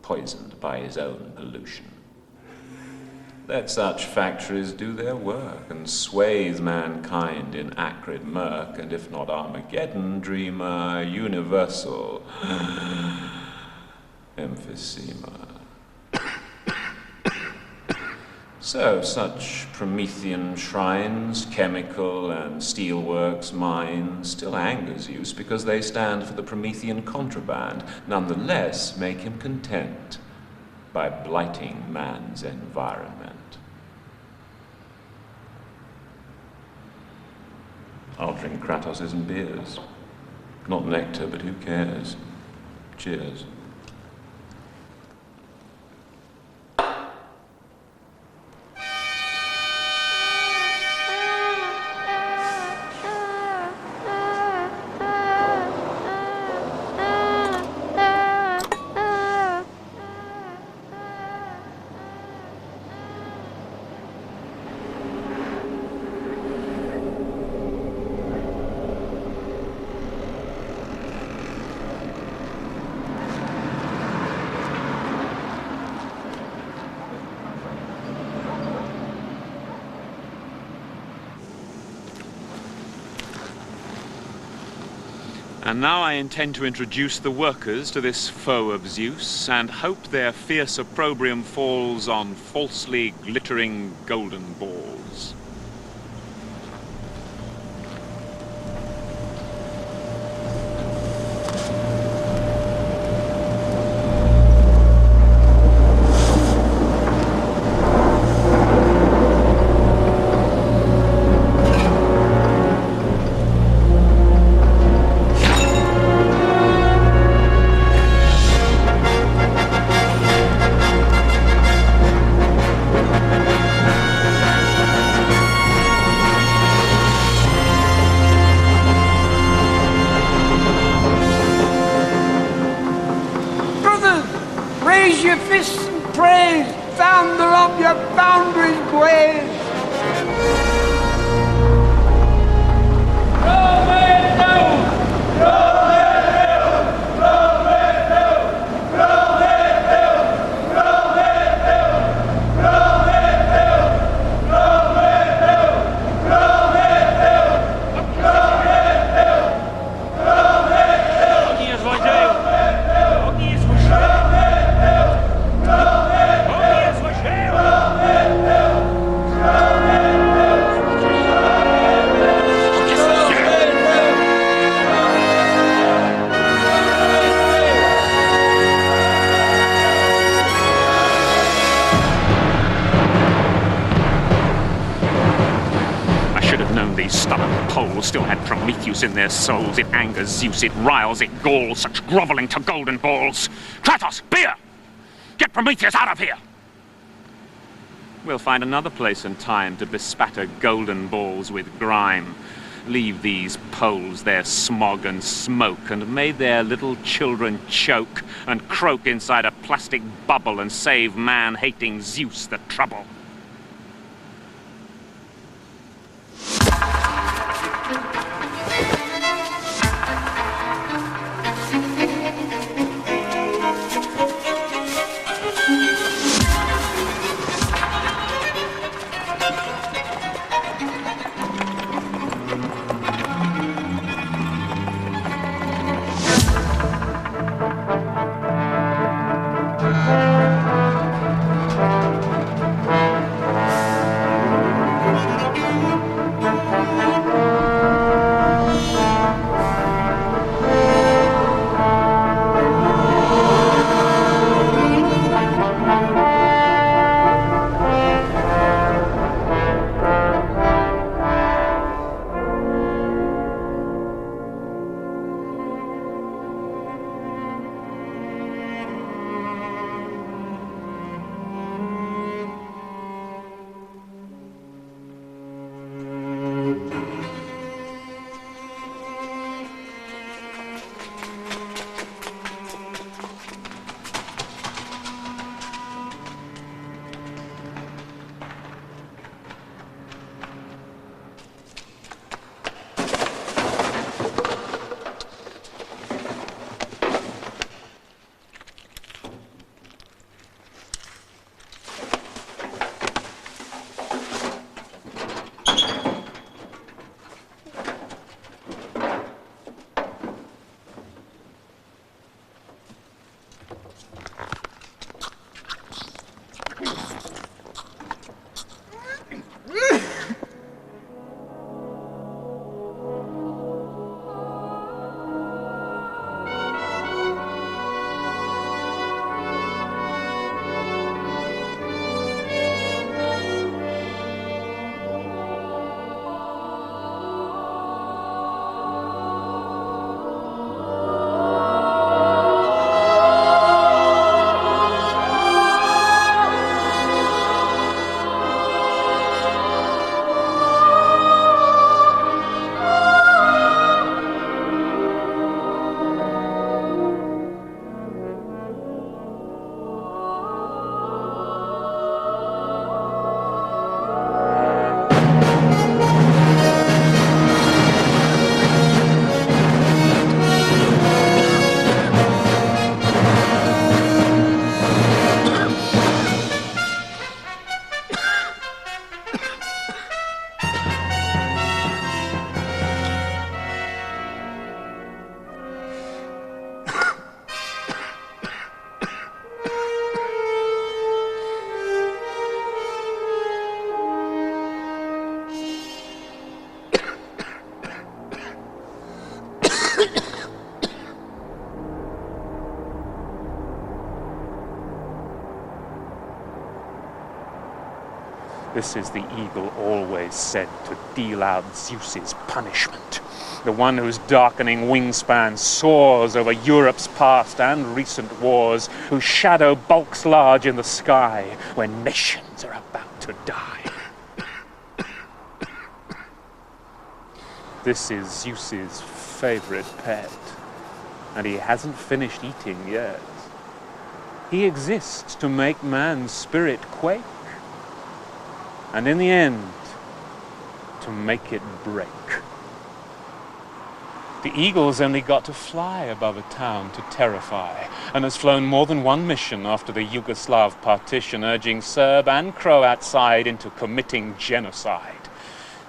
poisoned by his own pollution. Let such factories do their work and swathe mankind in acrid murk, and if not Armageddon, dream a universal emphysema. So such Promethean shrines, chemical and steelworks mines, still anger Zeus because they stand for the Promethean contraband, nonetheless make him content by blighting man's environment. I'll drink Kratos' and beers. Not nectar, but who cares? Cheers. And now I intend to introduce the workers to this foe of Zeus, and hope their fierce opprobrium falls on falsely glittering golden balls. in their souls. It angers Zeus, it riles, it galls, such grovelling to golden balls. Kratos, beer! Get Prometheus out of here! We'll find another place and time to bespatter golden balls with grime. Leave these poles their smog and smoke, and may their little children choke and croak inside a plastic bubble and save man-hating Zeus the trouble. This is the eagle always said to deal out Zeus's punishment. The one whose darkening wingspan soars over Europe's past and recent wars, whose shadow bulks large in the sky when nations are about to die. This is Zeus's favorite pet, and he hasn't finished eating yet. He exists to make man's spirit quake, and in the end, to make it break. The eagle's only got to fly above a town to terrify, and has flown more than one mission after the Yugoslav partition, urging Serb and Croat side into committing genocide.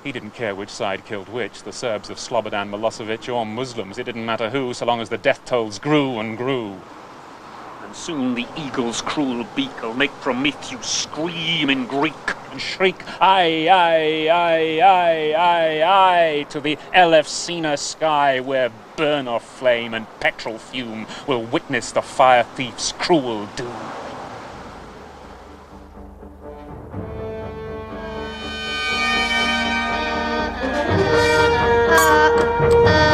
He didn't care which side killed which, the Serbs of Slobodan Milosevic or Muslims. It didn't matter who, so long as the death tolls grew and grew. And soon the eagle's cruel beak will make Prometheus scream in Greek and shriek, "Aye, aye, aye, aye, aye, aye," to the Elefsina sky where burn or flame and petrol fume will witness the fire thief's cruel doom. Ah.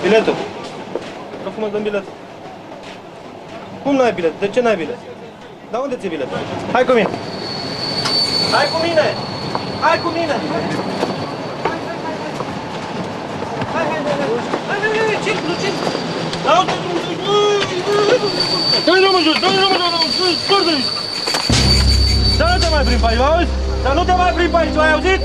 Biletul. Acum dăm bilet. Cum n-ai bilet? De ce n-ai bilet? Da unde ți-e bilet? Hai cu mine! Hai cu mine! Hai cu mine! Hai, circul, circul! Da unde dă-i drumul jos, dă-i drumul jos, scurtă-i! Dar nu te mai plimbi pe aici, auzi? Dar nu te mai plimbi pe aici, ai auzit?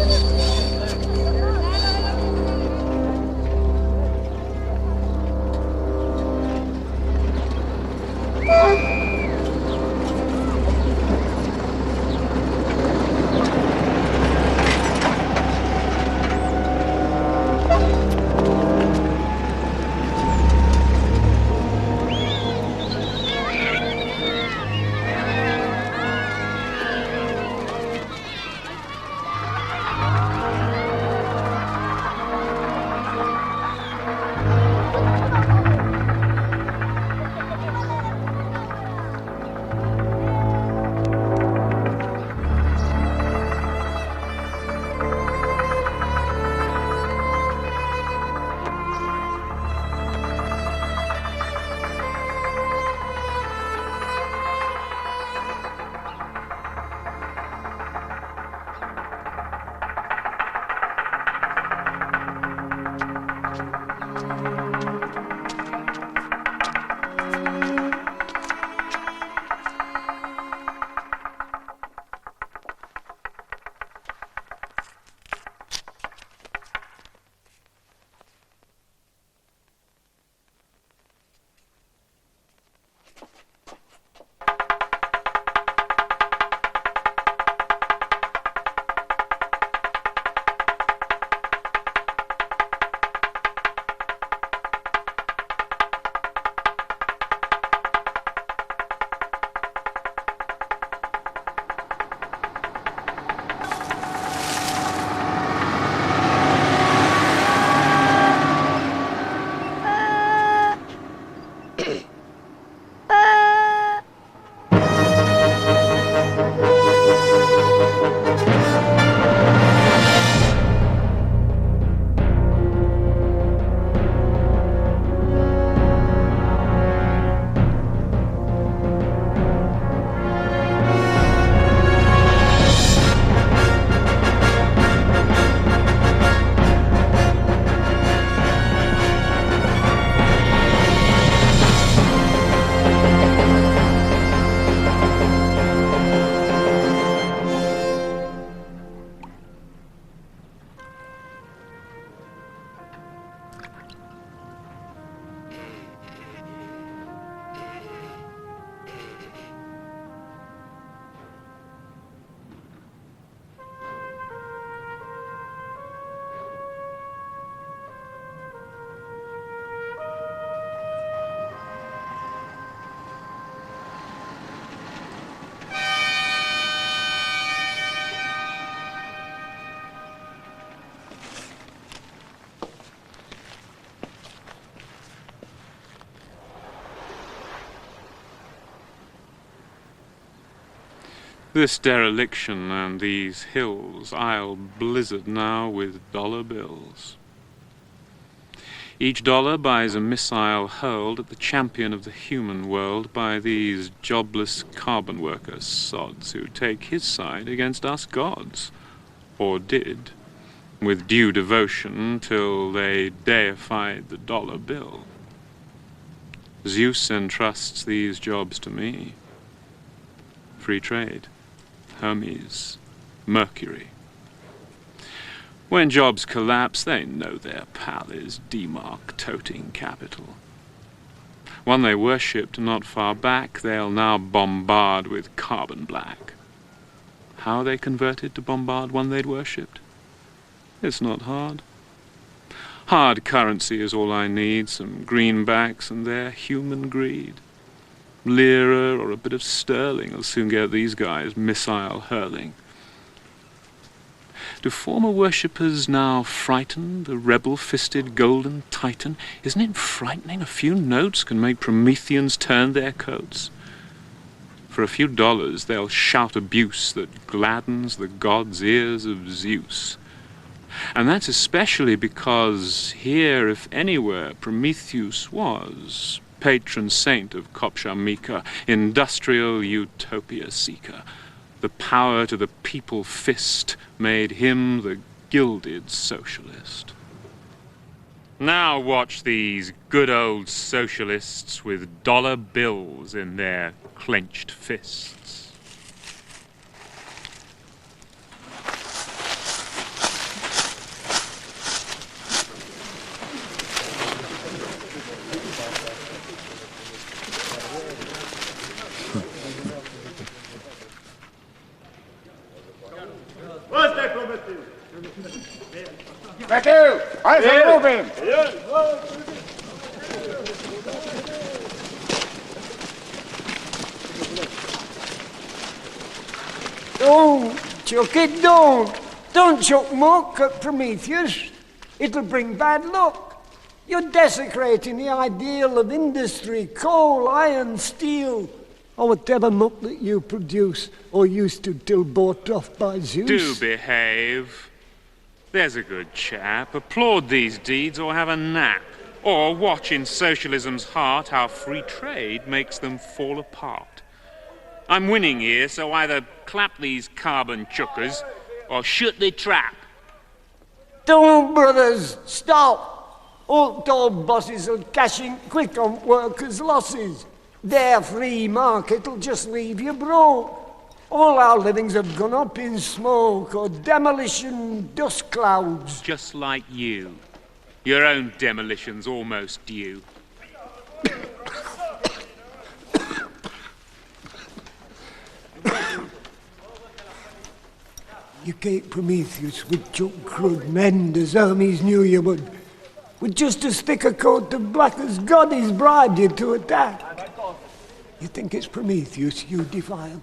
This dereliction and these hills I'll blizzard now with dollar bills. Each dollar buys a missile hurled at the champion of the human world by these jobless carbon worker sods who take his side against us gods, or did, with due devotion till they deified the dollar bill. Zeus entrusts these jobs to me. Free trade, Hermes, Mercury. When jobs collapse, they know their pal is Demark-toting capital. One they worshipped not far back, they'll now bombard with carbon black. How they converted to bombard one they'd worshipped? It's not hard. Hard currency is all I need, some greenbacks and their human greed. Lira or a bit of sterling will soon get these guys missile hurling. Do former worshippers now frighten the rebel-fisted golden titan? Isn't it frightening? A few notes can make Prometheans turn their coats. For a few dollars they'll shout abuse that gladdens the god's ears of Zeus. And that's especially because here, if anywhere, Prometheus was patron saint of Kopshamika, industrial utopia seeker. The power to the people fist made him the gilded socialist. Now watch these good old socialists with dollar bills in their clenched fists. Where's that Prometheus? Matthew, I can move him. Don't chuck it, don't. Don't chuck muck at Prometheus. It'll bring bad luck. You're desecrating the ideal of industry, coal, iron, steel, or whatever muck that you produce or used to till bought off by Zeus. Do behave. There's a good chap. Applaud these deeds or have a nap. Or watch in socialism's heart how free trade makes them fall apart. I'm winning here, so either clap these carbon chuckers or shut the trap. Don't, brothers, stop. All old bosses will cash in quick on workers' losses. Their free market'll just leave you broke. All our livings have gone up in smoke or demolition dust clouds. Just like you. Your own demolition's almost due. You keep Prometheus with junk crud mend as Hermes knew you would. With just as thick a coat of black as God he's bribed you to attack. You think it's Prometheus you defile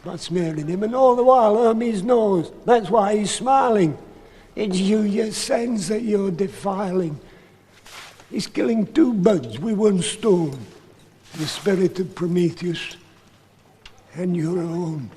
by smearing him, and all the while Hermes knows. That's why he's smiling. It's you, your sense, that you're defiling. He's killing two birds with one stone. The spirit of Prometheus and your own.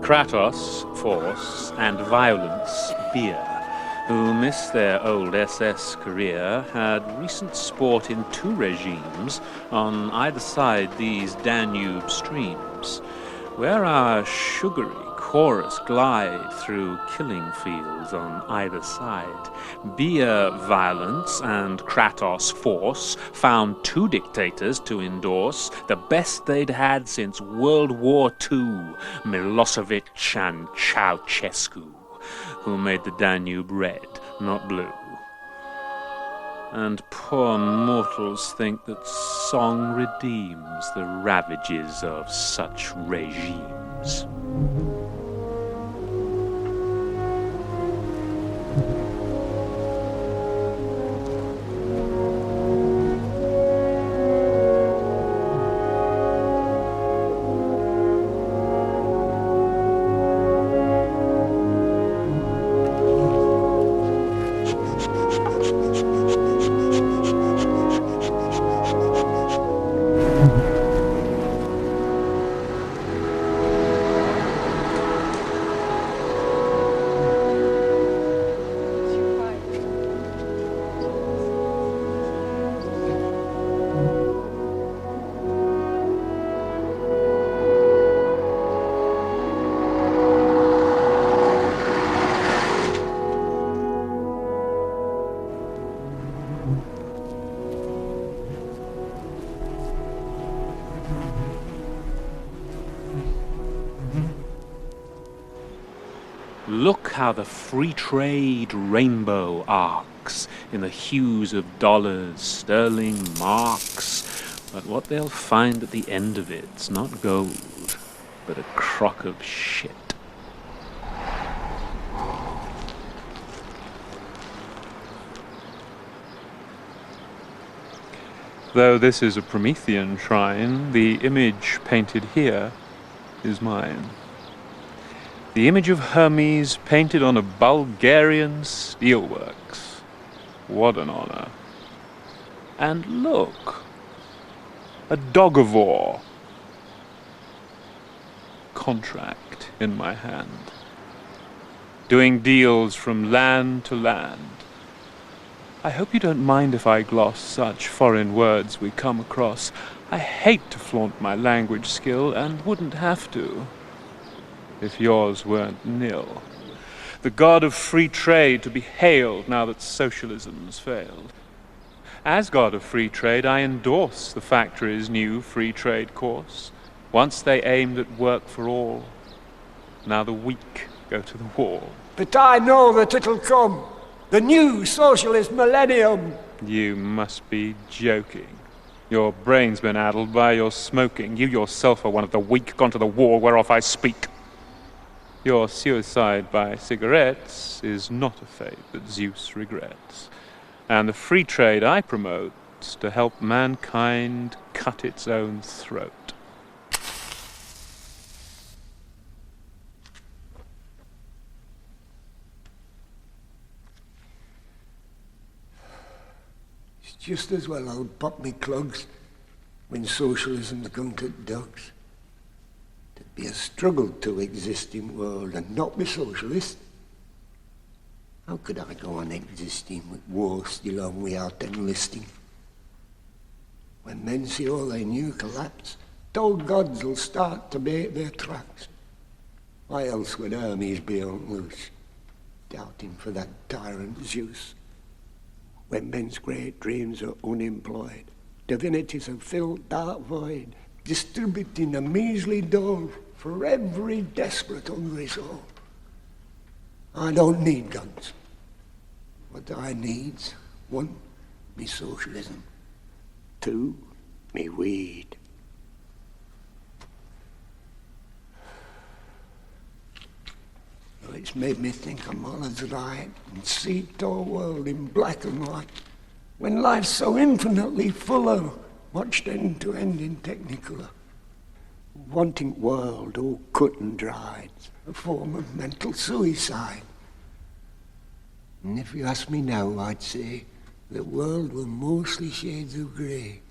Kratos, force, and violence, beer, who missed their old SS career, had recent sport in two regimes on either side these Danube streams, where our sugary chorus glide through killing fields on either side. Beer violence and Kratos force found two dictators to endorse, the best they'd had since World War II, Milosevic and Ceausescu, who made the Danube red, not blue. And poor mortals think that song redeems the ravages of such regimes. Look how the free trade rainbow arcs in the hues of dollars, sterling, marks. But what they'll find at the end of it's not gold, but a crock of shit. Though this is a Promethean shrine, the image painted here is mine. The image of Hermes painted on a Bulgarian steelworks. What an honor. And look, a dog-of-war. Contract in my hand. Doing deals from land to land. I hope you don't mind if I gloss such foreign words we come across. I hate to flaunt my language skill and wouldn't have to, if yours weren't nil. The god of free trade to be hailed now that socialism's failed. As god of free trade, I endorse the factory's new free trade course. Once they aimed at work for all, now the weak go to the wall. But I know that it'll come. The new socialist millennium. You must be joking. Your brain's been addled by your smoking. You yourself are one of the weak gone to the wall whereof I speak. Your suicide by cigarettes is not a fate that Zeus regrets. And the free trade I promote's to help mankind cut its own throat. It's just as well I'll pop me clogs when socialism's come to dogs. It'd be a struggle to exist in world and not be socialist. How could I go on existing with war still on without enlisting? When men see all they knew collapse, old gods will start to bait their tracks. Why else would Hermes be on loose, doubting for that tyrant Zeus? When men's great dreams are unemployed, divinities have filled dark void, distributing a measly dole for every desperate hungry soul. I don't need guns. What I need's, 1, me socialism. 2, me weed. Well, it's made me think I'm all as right and see the whole world in black and white, when life's so infinitely fuller, watched end to end in technicolor. Wanting world all cut and dried, a form of mental suicide. And if you ask me now, I'd say the world were mostly shades of grey,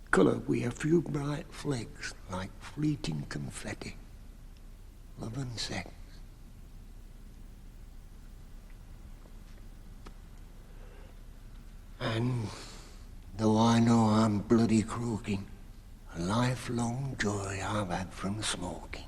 coloured with a few bright flecks like fleeting confetti. love and sex. And though I know I'm bloody croaking, a lifelong joy I've had from smoking.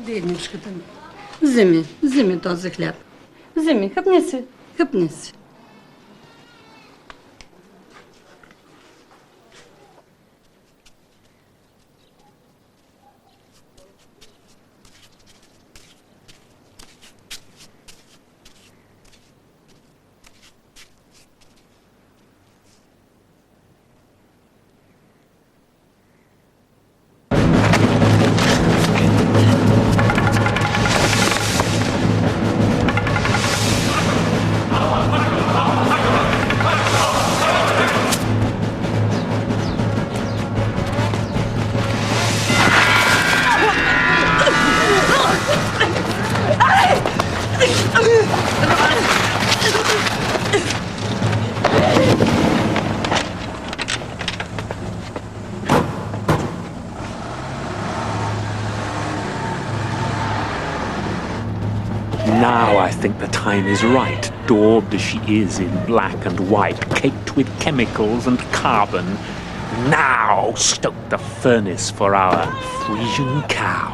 Денежка-то. Зими този хляб. Зими, хъпни си, хъпни си. Now I think the time is right, daubed as she is in black and white, caked with chemicals and carbon. Now stoke the furnace for our Frisian cow.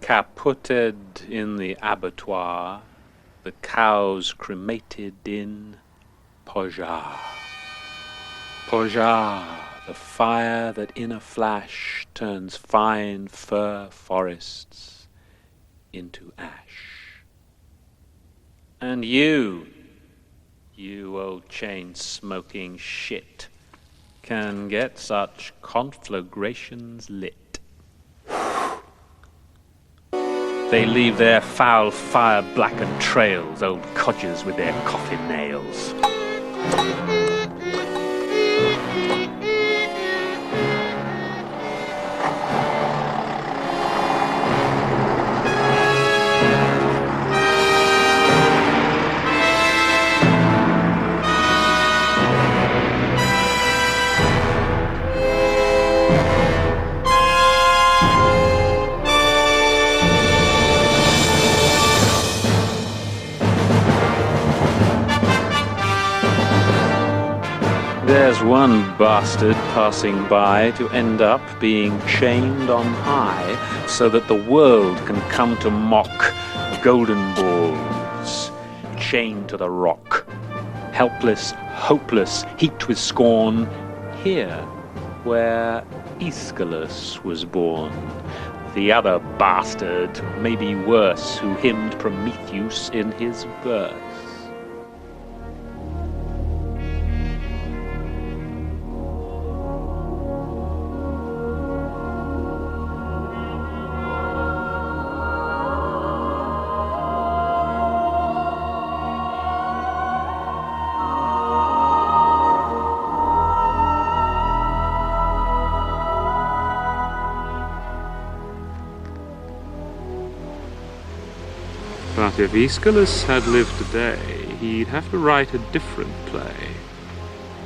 Capoted in the abattoir, the cows cremated in Pojar. Pojar, the fire that in a flash turns fine fir forests into ash. And you old chain-smoking shit, can get such conflagrations lit. They leave their foul fire-blackened trails, old codgers with their coffin nails. There's one bastard passing by to end up being chained on high so that the world can come to mock golden balls, chained to the rock, helpless, hopeless, heaped with scorn, here where Aeschylus was born. The other bastard, maybe worse, who hymned Prometheus in his verse. But if Aeschylus had lived today, he'd have to write a different play.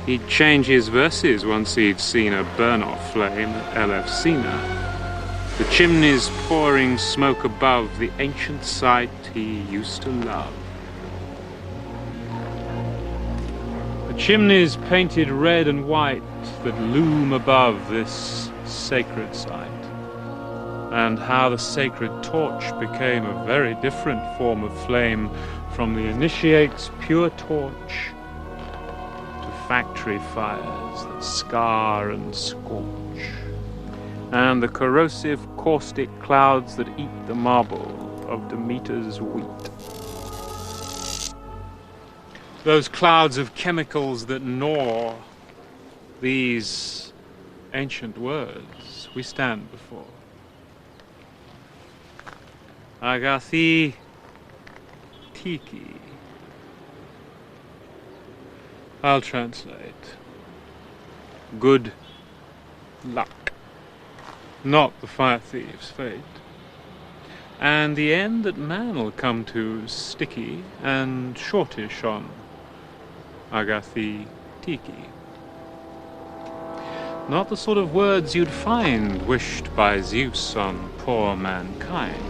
He'd change his verses once he'd seen a burn-off flame at Elefsina. The chimneys pouring smoke above the ancient site he used to love. The chimneys painted red and white that loom above this sacred site. And how the sacred torch became a very different form of flame from the initiate's pure torch to factory fires that scar and scorch, and the corrosive, caustic clouds that eat the marble of Demeter's wheat. Those clouds of chemicals that gnaw these ancient words we stand before. Agathi Tiki. I'll translate. Good luck. Not the fire thief's fate. And the end that man'll come to sticky and shortish on Agathi Tiki. Not the sort of words you'd find wished by Zeus on poor mankind.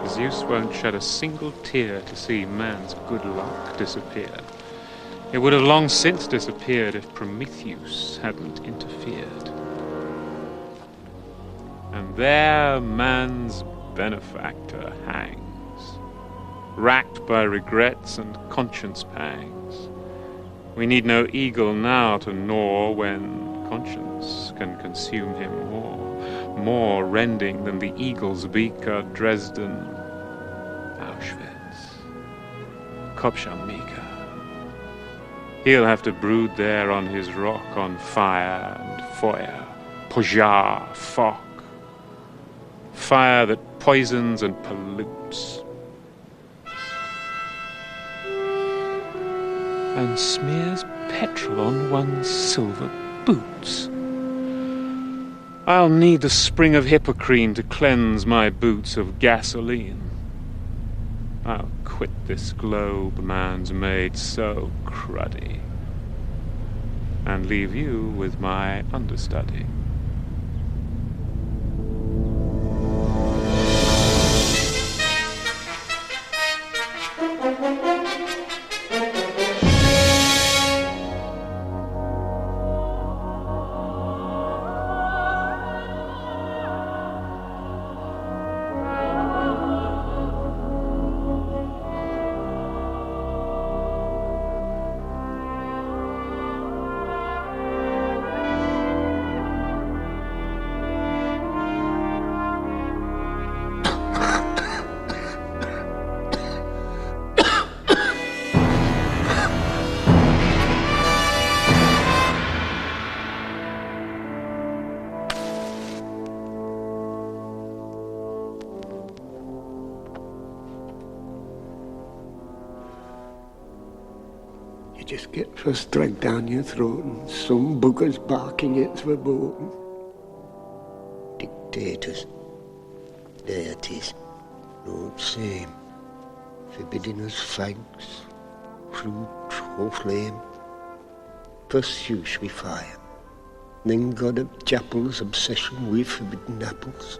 Zeus won't shed a single tear to see man's good luck disappear. It would have long since disappeared if Prometheus hadn't interfered. And there man's benefactor hangs, racked by regrets and conscience pangs. We need no eagle now to gnaw when conscience can consume him more rending than the eagle's beak are Dresden, Auschwitz, Kopshamika. He'll have to brood there on his rock on fire and foyer, pojar, fok. Fire that poisons and pollutes. And smears petrol on one's silver boots. I'll need the spring of Hippocrene to cleanse my boots of gasoline. I'll quit this globe man's made so cruddy, and leave you with my understudy. You just get first dragged down your throat and some bugger's barking it's verboten. Dictators. There it is. No same. Forbidding us fags, fruit or flame. First use with fire. Then God of chapel's obsession with forbidden apples.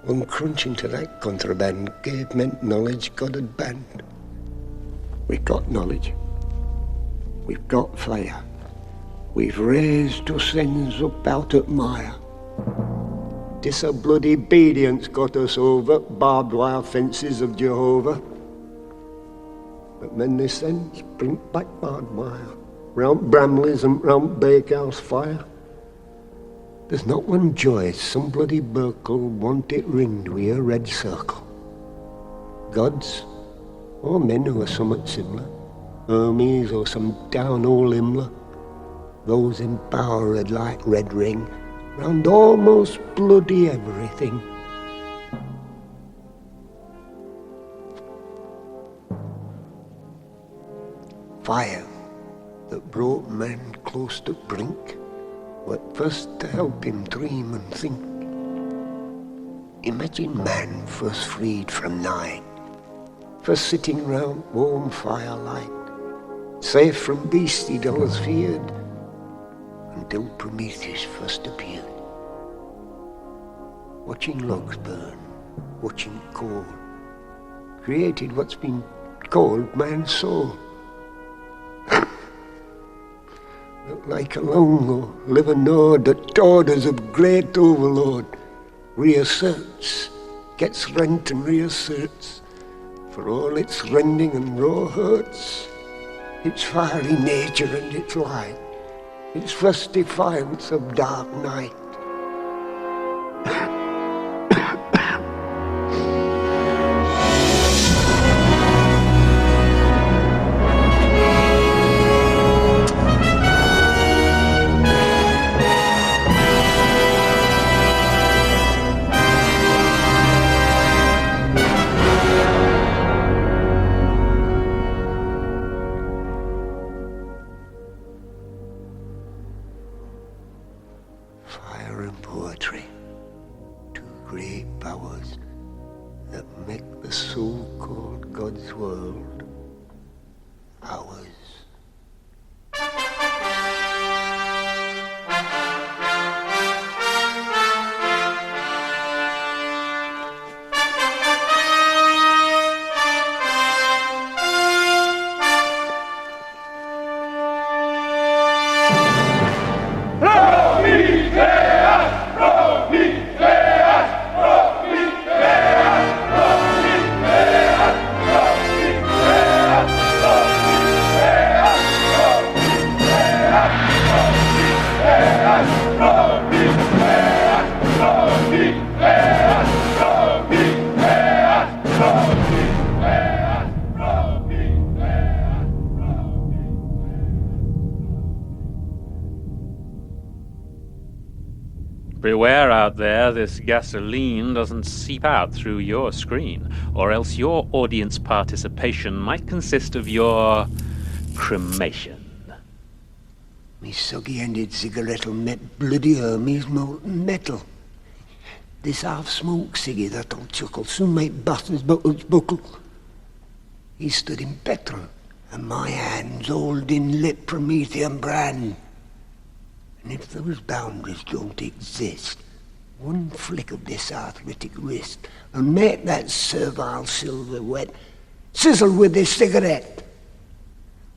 One crunch into that contraband gave meant knowledge God had banned. We've got knowledge. We've got fire. We've raised us ends up out at mire. This a bloody obedience got us over barbed wire fences of Jehovah. But men this ends bring back barbed wire, round Bramleys and round bakehouse fire. There's not one joy some bloody burkle want it ringed with a red circle. Gods, or men who are somewhat similar, Hermes or some down-hole Himmler, those in power had like red ring, round almost bloody everything. Fire that brought man close to brink, what first to help him dream and think. Imagine man first freed from night, first sitting round warm firelight, safe from beast he'd always feared, until Prometheus first appeared. Watching logs burn, watching coal, created what's been called man's soul. Not like a long or living node that orders of great overlord reasserts, gets rent and reasserts, for all its rending and raw hurts, its fiery nature and its light, its first defiance of dark night. Fire and poetry, two great powers that make the so-called God's world ours. Beware out there, this gasoline doesn't seep out through your screen, or else your audience participation might consist of your cremation. Me soggy-ended cigarette'll met bloody Hermes molten metal. This half-smoked ciggy that'll chuckle soon make bastards buckles buckle. He stood in petrol, and my hands holding lit Promethean brand. And if those boundaries don't exist, one flick of this arthritic wrist and make that servile silhouette sizzle with this cigarette.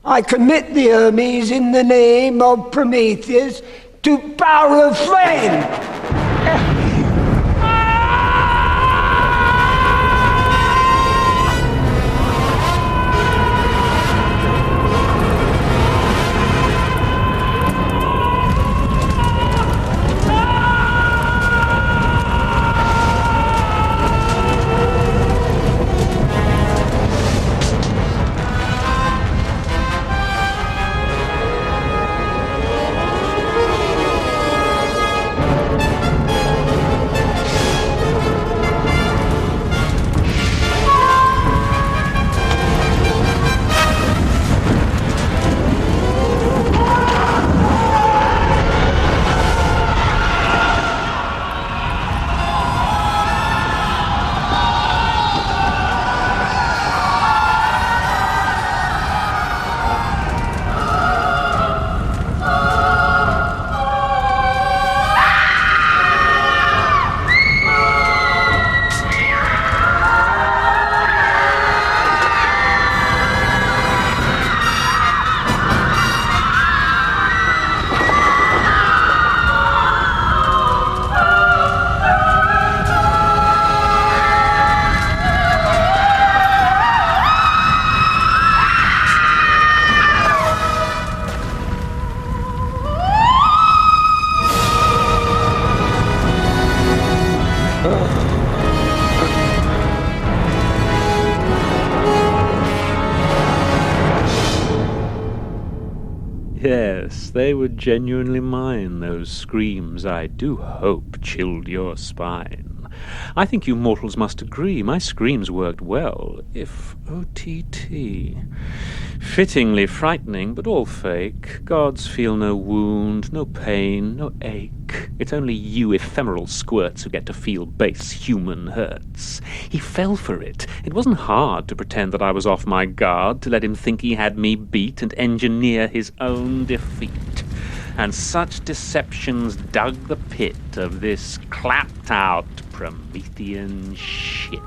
I commit the Hermes in the name of Prometheus to power of flame. Yes, they were genuinely mine, those screams I do hope chilled your spine. I think you mortals must agree my screams worked well, if OTT. Fittingly frightening, but all fake. Gods feel no wound, no pain, no ache. It's only you ephemeral squirts who get to feel base human hurts. He fell for it. It wasn't hard to pretend that I was off my guard, to let him think he had me beat and engineer his own defeat. And such deceptions dug the pit of this clapped-out Promethean shit.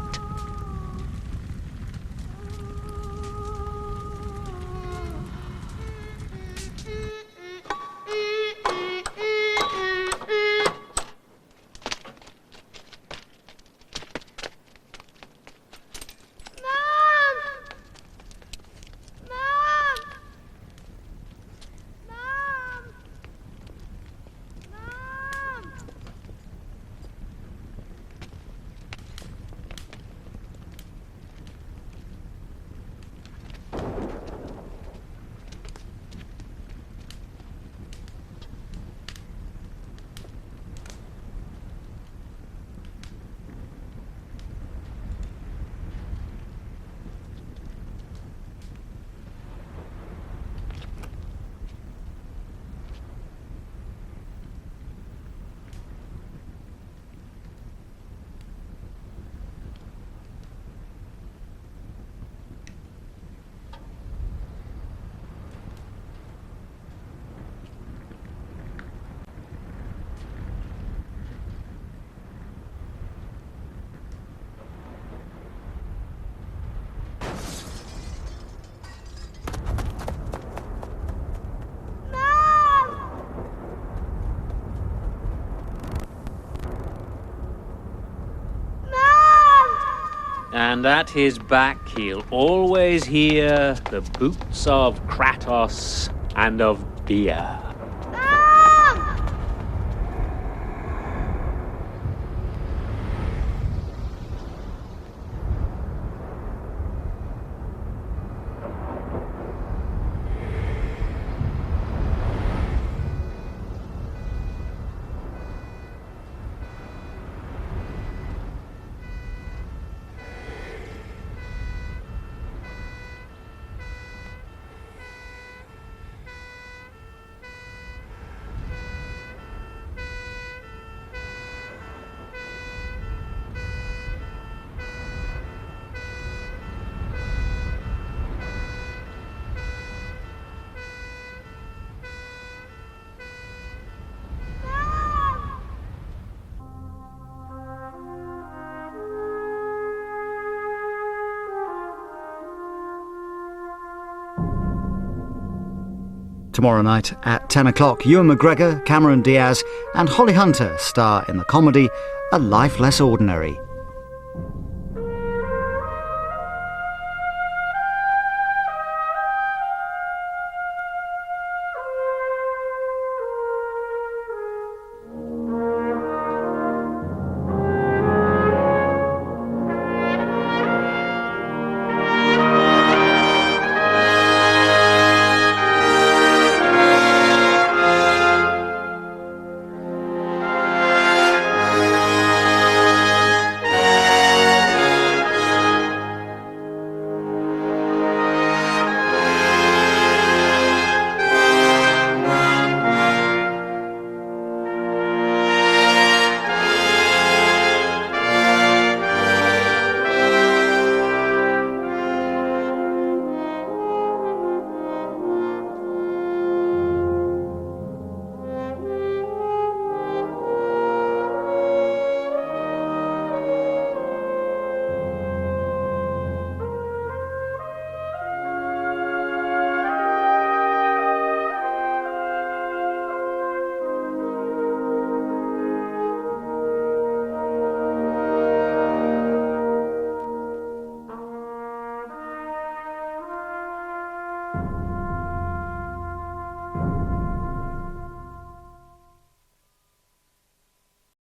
And at his back he'll always hear the boots of Kratos and of beer. Tomorrow night at 10 o'clock, Ewan McGregor, Cameron Diaz and Holly Hunter star in the comedy A Life Less Ordinary.